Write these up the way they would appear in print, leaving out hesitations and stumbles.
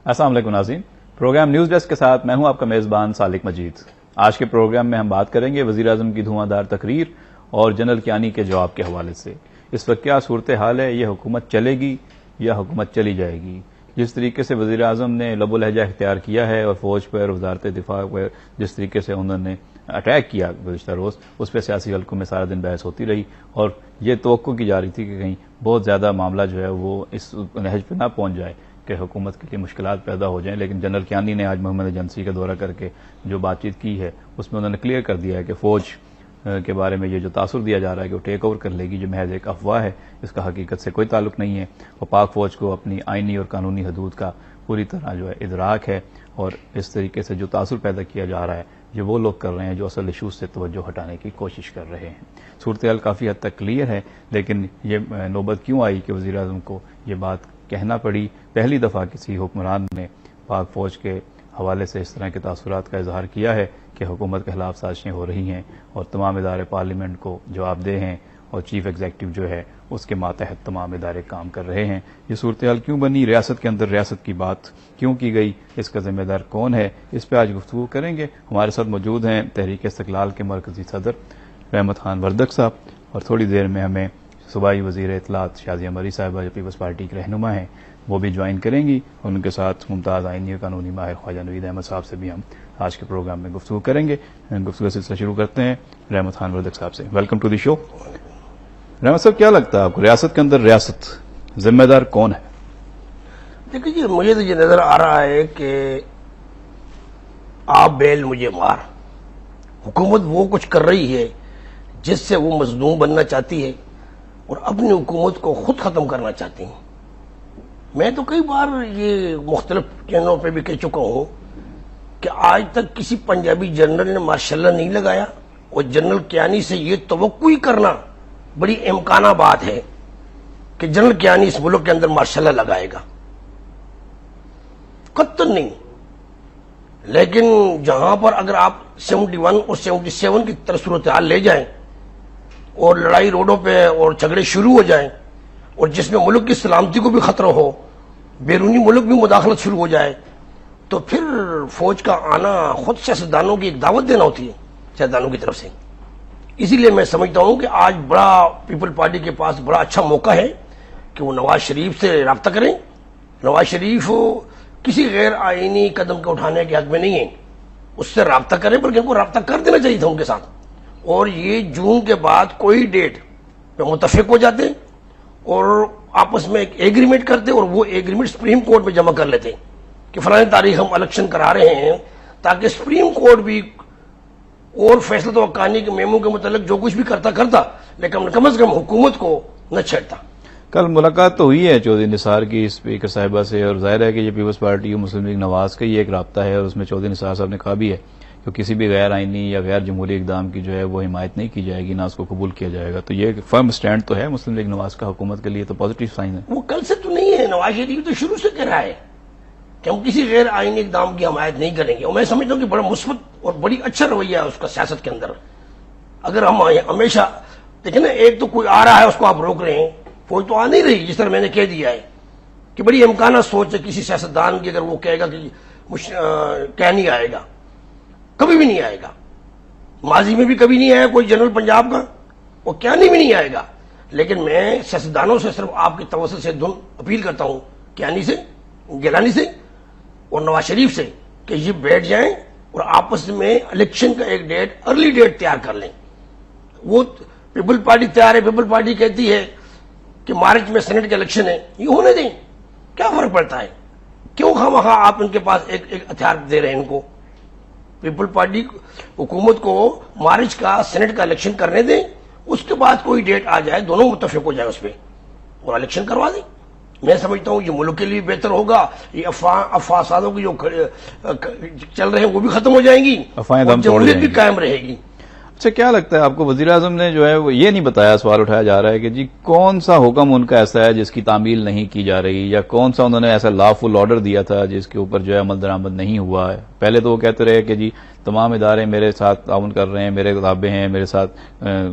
السلام علیکم ناظرین، پروگرام نیوز ڈیسک کے ساتھ میں ہوں آپ کا میزبان سالک مجید۔ آج کے پروگرام میں ہم بات کریں گے وزیر اعظم کی دھواں دھار تقریر اور جنرل کیانی کے جواب کے حوالے سے۔ اس وقت کیا صورتحال ہے، یہ حکومت چلے گی یا حکومت چلی جائے گی؟ جس طریقے سے وزیر اعظم نے لب و لہجہ اختیار کیا ہے اور فوج پر، وزارت دفاع پر جس طریقے سے انہوں نے اٹیک کیا گزشتہ روز، اس پہ سیاسی حلقوں میں سارا دن بحث ہوتی رہی اور یہ توقع کی جا رہی تھی کہ کہیں بہت زیادہ معاملہ جو ہے وہ اس نہج پہ نہ پہنچ جائے کہ حکومت کے لیے مشکلات پیدا ہو جائیں۔ لیکن جنرل کیانی نے آج محمد ایجنسی کا دورہ کر کے جو بات چیت کی ہے اس میں انہوں نے کلیئر کر دیا ہے کہ فوج کے بارے میں یہ جو تاثر دیا جا رہا ہے کہ وہ ٹیک اوور کر لے گی، جو محض ایک افواہ ہے، اس کا حقیقت سے کوئی تعلق نہیں ہے، اور پاک فوج کو اپنی آئینی اور قانونی حدود کا پوری طرح جو ہے ادراک ہے، اور اس طریقے سے جو تاثر پیدا کیا جا رہا ہے یہ وہ لوگ کر رہے ہیں جو اصل ایشوز سے توجہ ہٹانے کی کوشش کر رہے ہیں۔ صورتحال کافی حد تک کلیئر ہے، لیکن یہ نوبت کیوں آئی کہ وزیر اعظم کو یہ بات کہنا پڑی؟ پہلی دفعہ کسی حکمران نے پاک فوج کے حوالے سے اس طرح کے تاثرات کا اظہار کیا ہے کہ حکومت کے خلاف سازشیں ہو رہی ہیں اور تمام ادارے پارلیمنٹ کو جواب دہ ہیں اور چیف ایگزیکٹو جو ہے اس کے ماتحت تمام ادارے کام کر رہے ہیں۔ یہ صورتحال کیوں بنی؟ ریاست کے اندر ریاست کی بات کیوں کی گئی؟ اس کا ذمہ دار کون ہے؟ اس پہ آج گفتگو کریں گے۔ ہمارے ساتھ موجود ہیں تحریک استقلال کے مرکزی صدر رحمت خان وردک صاحب، اور تھوڑی دیر میں ہمیں صوبائی وزیر اطلاعات شازیہ مری صاحبہ جو پیپلز پارٹی کے رہنما ہیں وہ بھی جوائن کریں گی، ان کے ساتھ ممتاز آئینی اور قانونی ماہر خواجہ نوید احمد صاحب سے بھی ہم آج کے پروگرام میں گفتگو کریں گے۔ گفتگو کا سلسلہ شروع کرتے ہیں رحمت خان وردک صاحب سے۔ ویلکم ٹو دی شو۔ رحمت صاحب، کیا لگتا ہے آپ کو ریاست کے اندر ریاست ذمہ دار کون ہے؟ دیکھیے جی، مجھے تو یہ نظر آ رہا ہے کہ آپ بیل مجھے مار، حکومت وہ کچھ کر رہی ہے جس سے وہ مظلوم بننا چاہتی ہے اور اپنی حکومت کو خود ختم کرنا چاہتی ہیں۔ میں تو کئی بار یہ مختلف چینلوں پہ بھی کہہ چکا ہوں کہ آج تک کسی پنجابی جنرل نے ماشاءاللہ نہیں لگایا، اور جنرل کیانی سے یہ توقع ہی کرنا بڑی امکانہ بات ہے کہ جنرل کیانی اس ملک کے اندر ماشاءاللہ لگائے گا، قطعاً نہیں۔ لیکن جہاں پر اگر آپ 71 اور 77 کی طرح صورتحال لے جائیں اور لڑائی روڈوں پہ اور جھگڑے شروع ہو جائیں، اور جس میں ملک کی سلامتی کو بھی خطرہ ہو، بیرونی ملک بھی مداخلت شروع ہو جائے، تو پھر فوج کا آنا خود سیاستدانوں کی ایک دعوت دینا ہوتی ہے، سیاستدانوں کی طرف سے۔ اسی لیے میں سمجھتا ہوں کہ آج بڑا پیپل پارٹی کے پاس بڑا اچھا موقع ہے کہ وہ نواز شریف سے رابطہ کریں۔ نواز شریف کسی غیر آئینی قدم کو اٹھانے کے حق میں نہیں ہے، اس سے رابطہ کریں، بلکہ ان کو رابطہ کر دینا چاہیے تھا ان کے ساتھ، اور یہ جون کے بعد کوئی ڈیٹ پہ متفق ہو جاتے اور آپس میں ایک ایگریمنٹ کرتے، اور وہ ایگریمنٹ سپریم کورٹ میں جمع کر لیتے کہ فلاں تاریخ ہم الیکشن کرا رہے ہیں، تاکہ سپریم کورٹ بھی اور فیصلہ توقعانی کے میمو کے متعلق جو کچھ بھی کرتا لیکن کم از کم حکومت کو نہ چھیڑتا۔ کل ملاقات تو ہوئی ہے چودھری نثار کی اسپیکر صاحبہ سے، اور ظاہر ہے کہ یہ پیپلز پارٹی اور مسلم لیگ نواز کا ہی ایک رابطہ ہے، اور اس میں چودھری نثار صاحب نے کہا بھی ہے کہ کسی بھی غیر آئینی یا غیر جمہوری اقدام کی جو ہے وہ حمایت نہیں کی جائے گی، نہ اس کو قبول کیا جائے گا۔ تو یہ ایک فرم سٹینڈ تو ہے مسلم لیگ نواز کا حکومت کے لیے، تو پازیٹیو سائن ہے۔ وہ کل سے تو نہیں ہے، نواز شریف تو شروع سے کہہ رہا ہے کہ ہم کسی غیر آئینی اقدام کی حمایت نہیں کریں گے، اور میں سمجھتا ہوں کہ بڑا مثبت اور بڑی اچھا رویہ ہے اس کا سیاست کے اندر۔ اگر ہم ہمیشہ دیکھیں نا، ایک تو کوئی آ رہا ہے اس کو آپ روک رہے ہیں، فوج تو آ نہیں رہی، جس طرح میں نے کہہ دیا ہے کہ بڑی امکانہ سوچ ہے کسی سیاستدان کی، اگر وہ کہے گا کہ کیا نہیں آئے گا، کبھی بھی نہیں آئے گا، ماضی میں بھی کبھی نہیں آیا کوئی جنرل پنجاب کا، وہ کیا نہیں بھی نہیں آئے گا۔ لیکن میں سیاستدانوں سے صرف آپ کی توسط سے اپیل کرتا ہوں، کیانی سے، گیلانی سے اور نواز شریف سے، کہ یہ بیٹھ جائیں اور آپس میں الیکشن کا ایک ڈیٹ، ارلی ڈیٹ تیار کر لیں۔ وہ پیپل پارٹی تیار ہے، پیپل پارٹی کہتی ہے کہ مارچ میں سینٹ کے الیکشن ہے، یہ ہونے دیں، کیا فرق پڑتا ہے؟ کیوں خواہ آپ ان کے پاس ایک ہتھیار دے رہے ہیں ان کو؟ پیپل پارٹی حکومت کو مارچ کا سینٹ کا الیکشن کرنے دیں، اس کے بعد کوئی ڈیٹ آ جائے، دونوں متفق ہو جائے اس پہ اور الیکشن کروا دیں۔ میں سمجھتا ہوں یہ ملک کے لیے بہتر ہوگا، یہ افسادوں کی جو چل رہے ہیں وہ بھی ختم ہو جائیں گی، جمہوریت بھی قائم رہے گی۔ اچھا، کیا لگتا ہے آپ کو وزیر اعظم نے جو ہے وہ یہ نہیں بتایا، سوال اٹھایا جا رہا ہے کہ جی کون سا حکم ان کا ایسا ہے جس کی تعمیل نہیں کی جا رہی، یا کون سا انہوں نے ایسا لا فل آرڈر دیا تھا جس کے اوپر جو ہے عمل درآمد نہیں ہوا ہے؟ پہلے تو وہ کہتے رہے کہ جی تمام ادارے میرے ساتھ تعاون کر رہے ہیں، میرے تابع ہیں، میرے ساتھ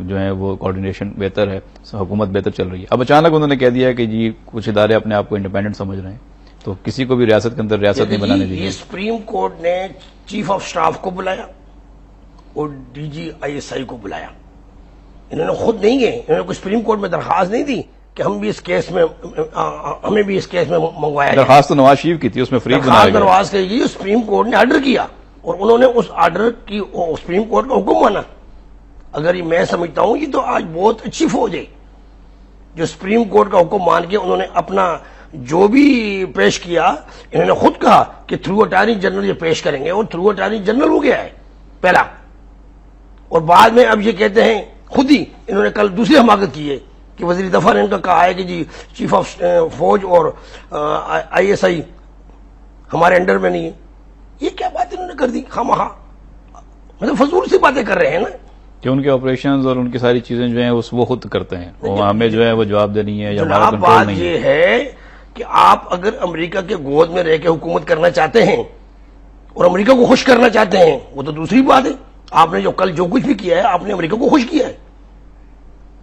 جو ہے وہ کوارڈینیشن بہتر ہے، حکومت بہتر چل رہی ہے۔ اب اچانک انہوں نے کہہ دیا کہ جی کچھ ادارے اپنے آپ کو انڈیپینڈنٹ سمجھ رہے ہیں، تو تو کسی کو بھی ریاست کے اندر ریاست نہیں بنانے دی یہ گئی. سپریم کورٹ نے چیف آف سٹاف کو بلایا اور D G I S I کو بلایا. انہوں نے خود نہیں گئے, انہوں نے کوئی سپریم کورٹ میں درخواست نہیں دی کہ ہم بھی اس کیس میں ہمیں بھی اس کیس میں منگوایا جائے. درخواست تو نواز شریف کی تھی, اس میں فریق بنایا گیا. درخواست کی سپریم کورٹ نے آرڈر کیا اور انہوں نے اس آرڈر کی سپریم کورٹ کا حکم مانا. اگر یہ میں سمجھتا ہوں یہ تو آج بہت اچھی فوج ہے جو سپریم کورٹ کا حکم مان کے انہوں نے اپنا جو بھی پیش کیا. انہوں نے خود کہا کہ تھرو اٹارنی جنرل یہ پیش کریں گے اور تھرو اٹارنی جنرل ہو گیا ہے پہلا, اور بعد میں اب یہ کہتے ہیں خود ہی انہوں نے کل دوسری حماقت کی ہے کہ وزیر دفاع نے ان کا کہا ہے کہ جی چیف آف فوج اور آئی ایس آئی ہمارے انڈر میں نہیں ہے. یہ کیا بات انہوں نے کر دی خامخواہ, مطلب فضول سی باتیں کر رہے ہیں نا کہ ان کے آپریشنز اور ان کی ساری چیزیں جو ہیں وہ خود کرتے ہیں, وہ ہمیں جو ہے وہ جواب دینی ہے یا ہمارا جناب. کنٹرول بات نہیں ہے. یہ ہے کہ آپ اگر امریکہ کے گود میں رہ کے حکومت کرنا چاہتے ہیں اور امریکہ کو خوش کرنا چاہتے ہیں وہ تو دوسری بات ہے. آپ نے جو کل جو کچھ بھی کیا ہے آپ نے امریکہ کو خوش کیا ہے.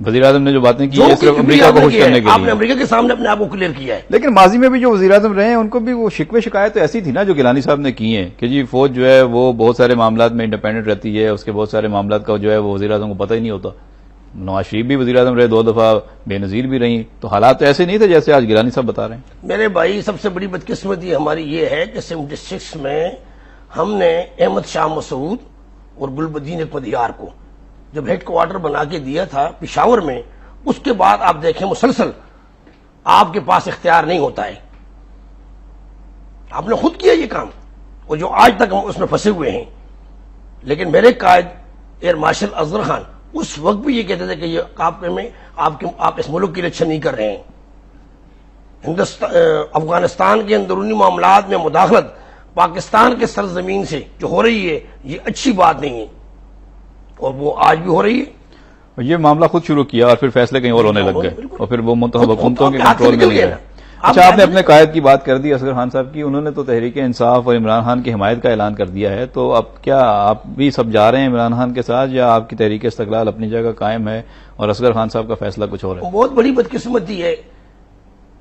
وزیر اعظم نے جو باتیں کی ہیں صرف امریکہ کو خوش کرنے کے آپ نے لیے. امریکہ کے سامنے اپنے آپ کو کلیئر کیا ہے. لیکن ماضی میں بھی جو وزیر اعظم رہے ہیں ان کو بھی وہ شکوے شکایت تو ایسی تھی نا جو گیلانی صاحب نے کی ہیں کہ جی فوج جو ہے وہ بہت سارے معاملات میں انڈیپینڈنٹ رہتی ہے, اس کے بہت سارے معاملات کا جو ہے وہ وزیر اعظم کو پتہ ہی نہیں ہوتا. نواز شریف بھی وزیر اعظم رہے, 2 دفعہ بے نظیر بھی رہی, تو حالات تو ایسے نہیں تھے جیسے آج گیلانی صاحب بتا رہے ہیں. میرے بھائی سب سے بڑی بدقسمتی ہماری یہ ہے کہ 76 میں ہم نے احمد شاہ مسعود اور گلبدین احمدیار کو جب ہیڈ کوارٹر بنا کے دیا تھا پشاور میں, اس کے بعد آپ دیکھیں مسلسل آپ کے پاس اختیار نہیں ہوتا ہے. آپ نے خود کیا یہ کام اور جو آج تک ہم اس میں پھنسے ہوئے ہیں. لیکن میرے قائد ایئر مارشل اصغر خان اس وقت بھی یہ کہتے تھے کہ یہ آپ اس ملک کے لیے اچھا نہیں کر رہے ہیں. افغانستان کے اندرونی معاملات میں مداخلت پاکستان کے سرزمین سے جو ہو رہی ہے یہ اچھی بات نہیں ہے اور وہ آج بھی ہو رہی ہے. یہ معاملہ خود شروع کیا اور پھر فیصلے کہیں اور ہونے لگ گئے اور پھر وہ منتخب حکومتوں کے کنٹرول میں نہیں رہے. اچھا, آپ نے اپنے قائد کی بات کر دی اصغر خان صاحب کی, انہوں نے تو تحریک انصاف اور عمران خان کی حمایت کا اعلان کر دیا ہے, تو اب کیا آپ بھی سب جا رہے ہیں عمران خان کے ساتھ یا آپ کی تحریک استقلال اپنی جگہ قائم ہے اور اصغر خان صاحب کا فیصلہ کچھ اور ہے؟ بہت بڑی بدقسمتی ہے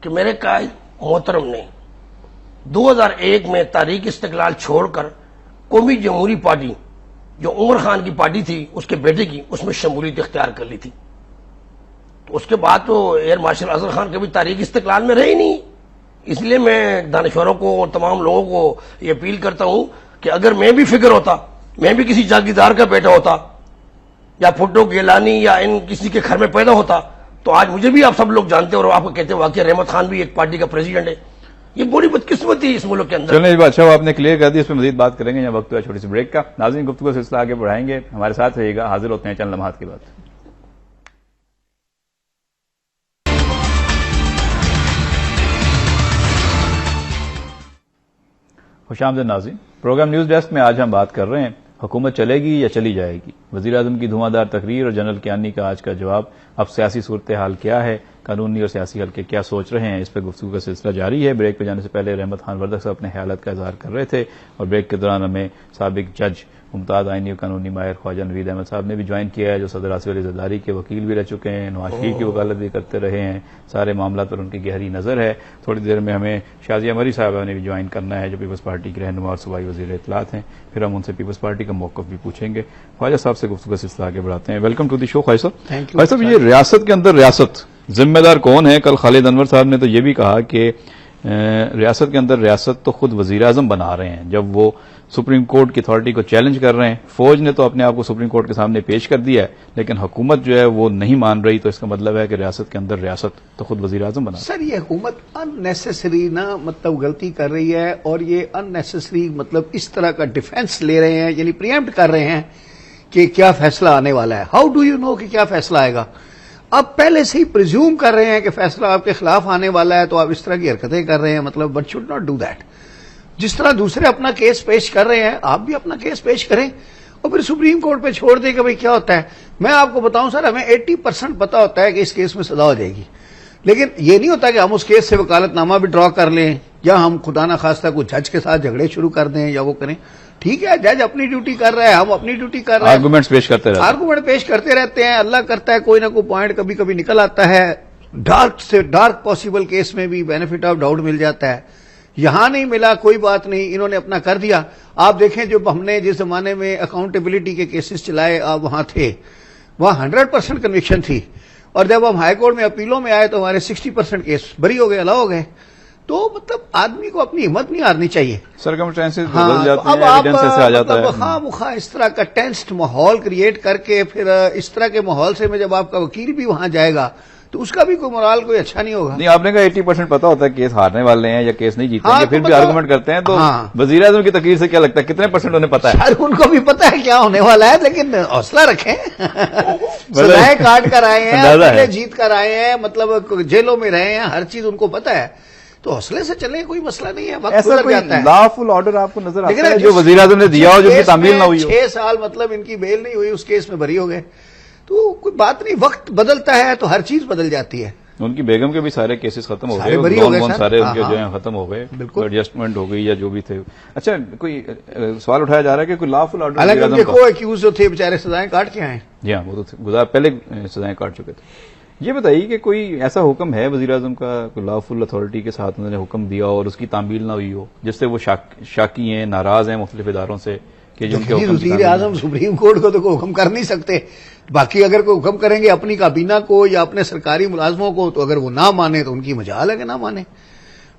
کہ میرے قائد محترم نے 2001 میں تحریک استقلال چھوڑ کر قومی جمہوری پارٹی جو عمر خان کی پارٹی تھی اس کے بیٹے کی, اس میں شمولیت اختیار کر لی تھی. تو اس کے بعد تو ایئر مارشل اصغر خان کبھی تحریک استقلال میں رہے ہی نہیں. اس لیے میں دانشوروں کو اور تمام لوگوں کو یہ اپیل کرتا ہوں کہ اگر میں بھی فکر ہوتا, میں بھی کسی جاگیردار کا بیٹا ہوتا یا پھٹو گیلانی یا ان کسی کے گھر میں پیدا ہوتا تو آج مجھے بھی آپ سب لوگ جانتے اور آپ کو کہتے واقعہ رحمت خان بھی ایک پارٹی کا پریزیڈنٹ ہے. یہ بڑی بدقسمتی ہے اس ملک کے اندر. چلیں یہ بات اچھا آپ نے کلیئر کر دی, اس پہ مزید بات کریں گے. یہاں وقت ہے چھوٹی سی بریک کا. ناظرین گفتگو کا سلسلہ آگے بڑھائیں گے, ہمارے ساتھ رہیے گا. حاضر ہوتے ہیں چند لمحات کے بعد. خوش آمدید ناظرین. پروگرام نیوز ڈیسک میں آج ہم بات کر رہے ہیں حکومت چلے گی یا چلی جائے گی. وزیر اعظم کی دھواں دار تقریر اور جنرل کیانی کا آج کا جواب. اب سیاسی صورتحال کیا ہے, قانونی اور سیاسی حلقے کیا سوچ رہے ہیں, اس پہ گفتگو کا سلسلہ جاری ہے. بریک پہ جانے سے پہلے رحمت خان وردک صاحب اپنے خیالات کا اظہار کر رہے تھے اور بریک کے دوران ہمیں سابق جج ممتاز آئینی اور قانونی ماہر خواجہ نوید احمد صاحب نے بھی جوائن کیا ہے, جو صدر آصف علی زرداری کے وکیل بھی رہ چکے ہیں, نواز شریف کی وکالت بھی کرتے رہے ہیں. سارے معاملات پر ان کی گہری نظر ہے. تھوڑی دیر میں ہمیں شازیہ مری صاحبہ نے بھی جوائن کرنا ہے, جو پیپلز پارٹی کے رہنما اور صوبائی وزیر اطلاعات ہیں. پھر ہم ان سے پیپلز پارٹی کا موقف بھی پوچھیں گے. خواجہ صاحب سے گفتگو کا سلسلہ آگے بڑھاتے ہیں. ویلکم ٹو دی شو خواجہ صاحب. خواجہ صاحب, یہ ریاست کے اندر ریاست ذمہ دار کون ہے؟ کل خالد انور صاحب نے تو یہ بھی کہا کہ ریاست کے اندر ریاست تو خود وزیر اعظم بنا رہے ہیں جب وہ سپریم کورٹ کی اتھارٹی کو چیلنج کر رہے ہیں. فوج نے تو اپنے آپ کو سپریم کورٹ کے سامنے پیش کر دیا ہے, لیکن حکومت جو ہے وہ نہیں مان رہی, تو اس کا مطلب ہے کہ ریاست کے اندر ریاست تو خود وزیر اعظم بنا. سر یہ حکومت ان نیسیسری مطلب غلطی کر رہی ہے اور یہ ان نیسیسری مطلب اس طرح کا ڈیفینس لے رہے ہیں, یعنی پریمپٹ کر رہے ہیں کہ کیا فیصلہ آنے والا ہے. ہاؤ ڈو یو نو کہ کیا فیصلہ آئے گا؟ آپ پہلے سے ہی پریزیوم کر رہے ہیں کہ فیصلہ آپ کے خلاف آنے والا ہے, تو آپ اس طرح کی حرکتیں کر رہے ہیں. مطلب but should not do that. جس طرح دوسرے اپنا کیس پیش کر رہے ہیں آپ بھی اپنا کیس پیش کریں اور پھر سپریم کورٹ پہ چھوڑ دیں کہ بھئی کیا ہوتا ہے. میں آپ کو بتاؤں سر, ہمیں 80% پتا ہوتا ہے کہ اس کیس میں سزا ہو جائے گی, لیکن یہ نہیں ہوتا کہ ہم اس کیس سے وکالت نامہ بھی ڈرا کر لیں یا ہم خدا نہ خواستہ کو جج کے ساتھ جھگڑے شروع کر دیں یا وہ کریں. ٹھیک ہے, جج اپنی ڈیوٹی کر رہا ہے, ہم اپنی ڈیوٹی کر رہے ہیں, آرگومنٹس پیش کرتے رہتے ہیں, آرگومنٹ پیش کرتے رہتے ہیں. اللہ کرتا ہے کوئی نہ کوئی پوائنٹ کبھی کبھی نکل آتا ہے, ڈارک سے ڈارک پاسبل کیس میں بھی بینیفٹ آف ڈاؤٹ مل جاتا ہے. یہاں نہیں ملا کوئی بات نہیں، انہوں نے اپنا کر دیا. آپ دیکھیں جب ہم نے جس زمانے میں اکاؤنٹیبلٹی کے کیسز چلائے آپ وہاں تھے، وہاں 100% کنوکشن تھی، اور جب ہم ہائی کورٹ میں اپیلوں میں آئے تو ہمارے 60% کیس بری ہو گئے، الا ہو گئے. تو مطلب آدمی کو اپنی ہمت نہیں ہارنی چاہیے. سرکمسٹانسز بدل جاتے ہیں، اب آپ ایویڈنس سے آ جاتا ہے. خواہ مخواہ اس طرح کا ٹینسڈ ماحول کریٹ کر کے پھر اس طرح کے ماحول سے میں جب آپ کا وکیل بھی وہاں جائے گا تو اس کا بھی کوئی مورال کوئی اچھا نہیں ہوگا. نہیں، آپ نے کہا 80% پتا ہوتا ہے کیس ہارنے والے ہیں یا کیس نہیں جیتے گے، پھر بھی آرگومنٹ کرتے ہیں. تو وزیر اعظم کی تقریر سے کیا لگتا ہے کتنے % انہیں پتا ہے؟ سر ان کو بھی پتا ہے کیا ہونے والا ہے، لیکن حوصلہ رکھیں. سزائیں کاٹ کر آئے ہیں، اپیلیں جیت کر آئے ہیں، مطلب جیلوں میں رہے ہیں، ہر چیز ان کو پتا ہے. تو حوصلے سے چلیں، کوئی مسئلہ نہیں ہے. وقت گزر جاتا ہے. لا فل آرڈر آپ کو نظر آتا ہے جو وزیر اعظم نے دیا ہو، جو کی تعمیل نہ ہوئی ہو؟ 6 سال مطلب ان کی بیل نہیں ہوئی، اس کیس میں بری ہو گئے. تو کوئی بات نہیں، وقت بدلتا ہے تو ہر چیز بدل جاتی ہے. ان کی بیگم کے بھی سارے کیسز ختم ہو گئے، سارے ان کے جو ہیں ختم ہو گئے، ایڈجسٹمنٹ ہو گئی یا جو بھی تھے. اچھا، کوئی سوال اٹھایا جا رہا ہے کہ کوئی لا فل آرڈر، حالانکہ کو ایکیوز جو تھے بیچارے سزائیں کاٹ کے آئے. جی ہاں، وہ تو گزار پہلے سزائیں کاٹ چکے تھے. یہ بتائیے کہ کوئی ایسا حکم ہے وزیر اعظم کا، کوئی لا فل اتھارٹی کے ساتھ انہوں نے حکم دیا اور اس کی تعمیل نہ ہوئی ہو، جس سے وہ شاکی ہیں، ناراض ہیں مختلف اداروں سے کہ جو ان کے حکم؟ وزیر اعظم سپریم کورٹ کو تو کوئی حکم کر نہیں سکتے. باقی اگر کوئی حکم کریں گے اپنی کابینہ کو یا اپنے سرکاری ملازموں کو، تو اگر وہ نہ مانے تو ان کی مجال ہے کہ نہ مانے.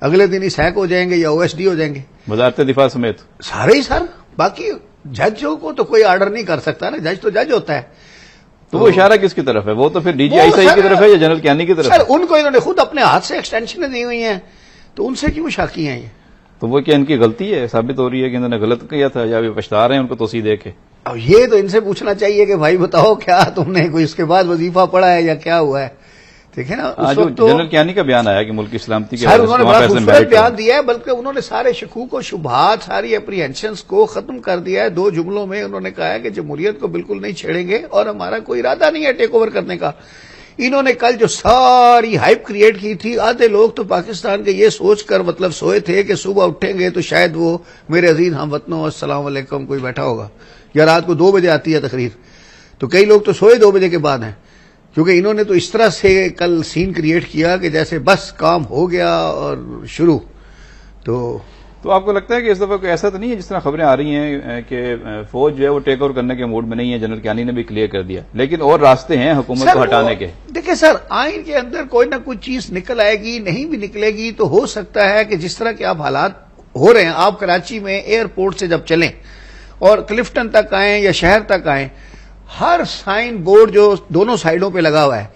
اگلے دن ہی سیک ہو جائیں گے یا OSD ہو جائیں گے، وزارت دفاع سمیت سارے ہی. سر باقی ججوں کو تو کوئی آرڈر نہیں کر سکتا نا، جج تو جج ہوتا ہے. تو وہ اشارہ کس کی طرف ہے؟ وہ تو پھر DGI کی طرف ہے یا جنرل کیانی کی طرف ہے؟ سر ان کو انہوں نے خود اپنے ہاتھ سے ایکسٹینشنیں دی ہوئی ہیں، تو ان سے کیوں شاکی ہیں یہ؟ تو وہ کیا ان کی غلطی ہے، ثابت ہو رہی ہے کہ انہوں نے غلط کیا تھا یا پچھتا رہے ہیں ان کو توسیع دے کے؟ اب یہ تو ان سے پوچھنا چاہیے کہ بھائی بتاؤ کیا تم نے کوئی اس کے بعد وظیفہ پڑھا ہے یا کیا ہوا ہے؟ دیکھیں نا اس وقت تو جنرل کیانی کا بیان آیا کہ ملک کی سلامتی کے انہوں نے بڑا خوبصورت بیان دیا ہے، بلکہ انہوں نے سارے شکوک و شبہات، ساری اپریہنشنز کو ختم کر دیا ہے. 2 جملوں میں انہوں نے کہا ہے کہ جمہوریت کو بالکل نہیں چھیڑیں گے اور ہمارا کوئی ارادہ نہیں ہے ٹیک اوور کرنے کا. انہوں نے کل جو ساری ہائپ کریٹ کی تھی، آدھے لوگ تو پاکستان کے یہ سوچ کر مطلب سوئے تھے کہ صبح اٹھیں گے تو شاید وہ میرے عزیز ہم وطنوں السلام علیکم کوئی بیٹھا ہوگا، یا رات کو 2 بجے آتی ہے تقریر. تو کئی لوگ تو سوئے 2 بجے کے بعد ہیں، کیونکہ انہوں نے تو اس طرح سے کل سین کریٹ کیا کہ جیسے بس کام ہو گیا اور شروع. تو آپ کو لگتا ہے کہ اس دفعہ کوئی ایسا تو نہیں ہے جس طرح خبریں آ رہی ہیں کہ فوج جو ہے وہ ٹیک اوور کرنے کے موڈ میں نہیں ہے؟ جنرل کیانی نے بھی کلیئر کر دیا، لیکن اور راستے ہیں حکومت کو ہٹانے کے. دیکھیں سر، آئین کے اندر کوئی نہ کوئی چیز نکل آئے گی، نہیں بھی نکلے گی تو ہو سکتا ہے کہ جس طرح کے آپ حالات ہو رہے ہیں، آپ کراچی میں ایئرپورٹ سے جب چلیں اور کلفٹن تک آئیں یا شہر تک آئیں، ہر سائن بورڈ جو دونوں سائیڈوں پہ لگا ہوا ہے،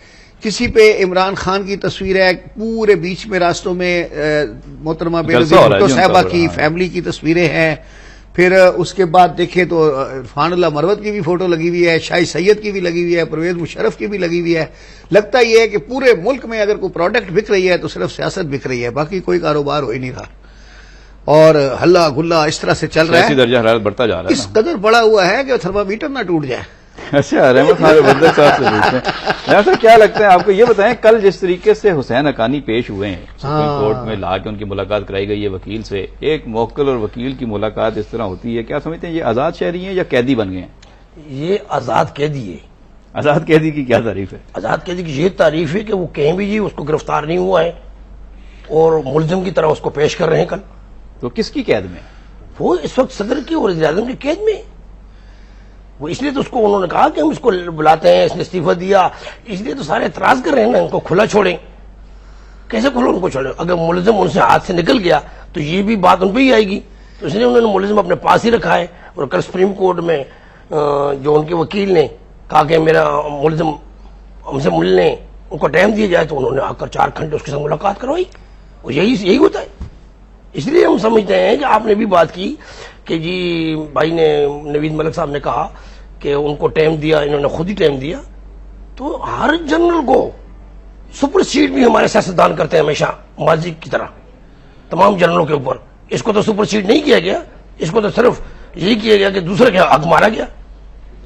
کسی پہ عمران خان کی تصویر ہے، پورے بیچ میں راستوں میں محترمہ بینظیر بھٹو صاحبہ کی فیملی کی تصویریں ہیں. پھر اس کے بعد دیکھیں تو عرفان اللہ مروت کی بھی فوٹو لگی ہوئی ہے، شاہد سید کی بھی لگی ہوئی ہے، پرویز مشرف کی بھی لگی ہوئی ہے. لگتا یہ ہے کہ پورے ملک میں اگر کوئی پروڈکٹ بک رہی ہے تو صرف سیاست بک رہی ہے، باقی کوئی کاروبار ہو ہی نہیں رہا، اور ہلا گلا اس طرح سے چل رہا ہے. درجہ حرارت بڑھتا جا رہا ہے، اس قدر بڑا ہوا ہے کہ تھرمامیٹر نہ ٹوٹ جائے. اچھا، رحمت خان بندر صاحب سے پوچھتے ہیں سر کیا لگتا ہے آپ کو؟ یہ بتائیں کل جس طریقے سے حسین حقانی پیش ہوئے ہیں سپریم کورٹ میں لا کے ان کی ملاقات کرائی گئی ہے وکیل سے، ایک موکل اور وکیل کی ملاقات اس طرح ہوتی ہے، کیا سمجھتے ہیں یہ آزاد شہری ہیں یا قیدی بن گئے ہیں؟ یہ آزاد قیدی ہے. آزاد قیدی کی کیا تعریف ہے؟ آزاد قیدی کی یہ تعریف ہے کہ وہ کہیں بھی اس کو گرفتار نہیں ہوا ہے اور ملزم کی طرح اس کو پیش کر رہے ہیں. کل تو کس کی قید میں؟ وہ اس وقت صدر کی اور وزیر اعظم کی قید میں. وہ اس لیے تو اس کو انہوں نے کہا کہ ہم اس کو بلاتے ہیں، اس نے استعفیٰ دیا، اس لیے تو سارے اعتراض کر رہے ہیں نا، ان کو کھلا چھوڑیں. کیسے کھلا ان کو چھوڑیں؟ اگر ملزم ان سے ہاتھ سے نکل گیا تو یہ بھی بات ان پہ ہی آئے گی. تو اس لیے انہوں نے ملزم اپنے پاس ہی رکھا ہے. اور کل سپریم کورٹ میں جو ان کے وکیل نے کہا کہ میرا ملزم ہم سے ملنے ان کو ٹائم دیا جائے، تو انہوں نے آ کر 4 گھنٹے اس کے ساتھ ملاقات کروائی. اور یہی ہوتا ہے. اس لیے ہم سمجھتے ہیں کہ آپ نے بھی بات کی کہ جی بھائی نے نوید ملک صاحب نے کہا کہ ان کو ٹائم دیا، انہوں نے خود ہی ٹائم دیا. تو ہر جنرل کو سپر سیڈ بھی ہمارے سیاستدان کرتے ہیں ہمیشہ ماضی کی طرح تمام جنرلوں کے اوپر. اس کو تو سپر سیڈ نہیں کیا گیا، اس کو تو صرف یہی کیا گیا کہ دوسرے کا حق مارا گیا،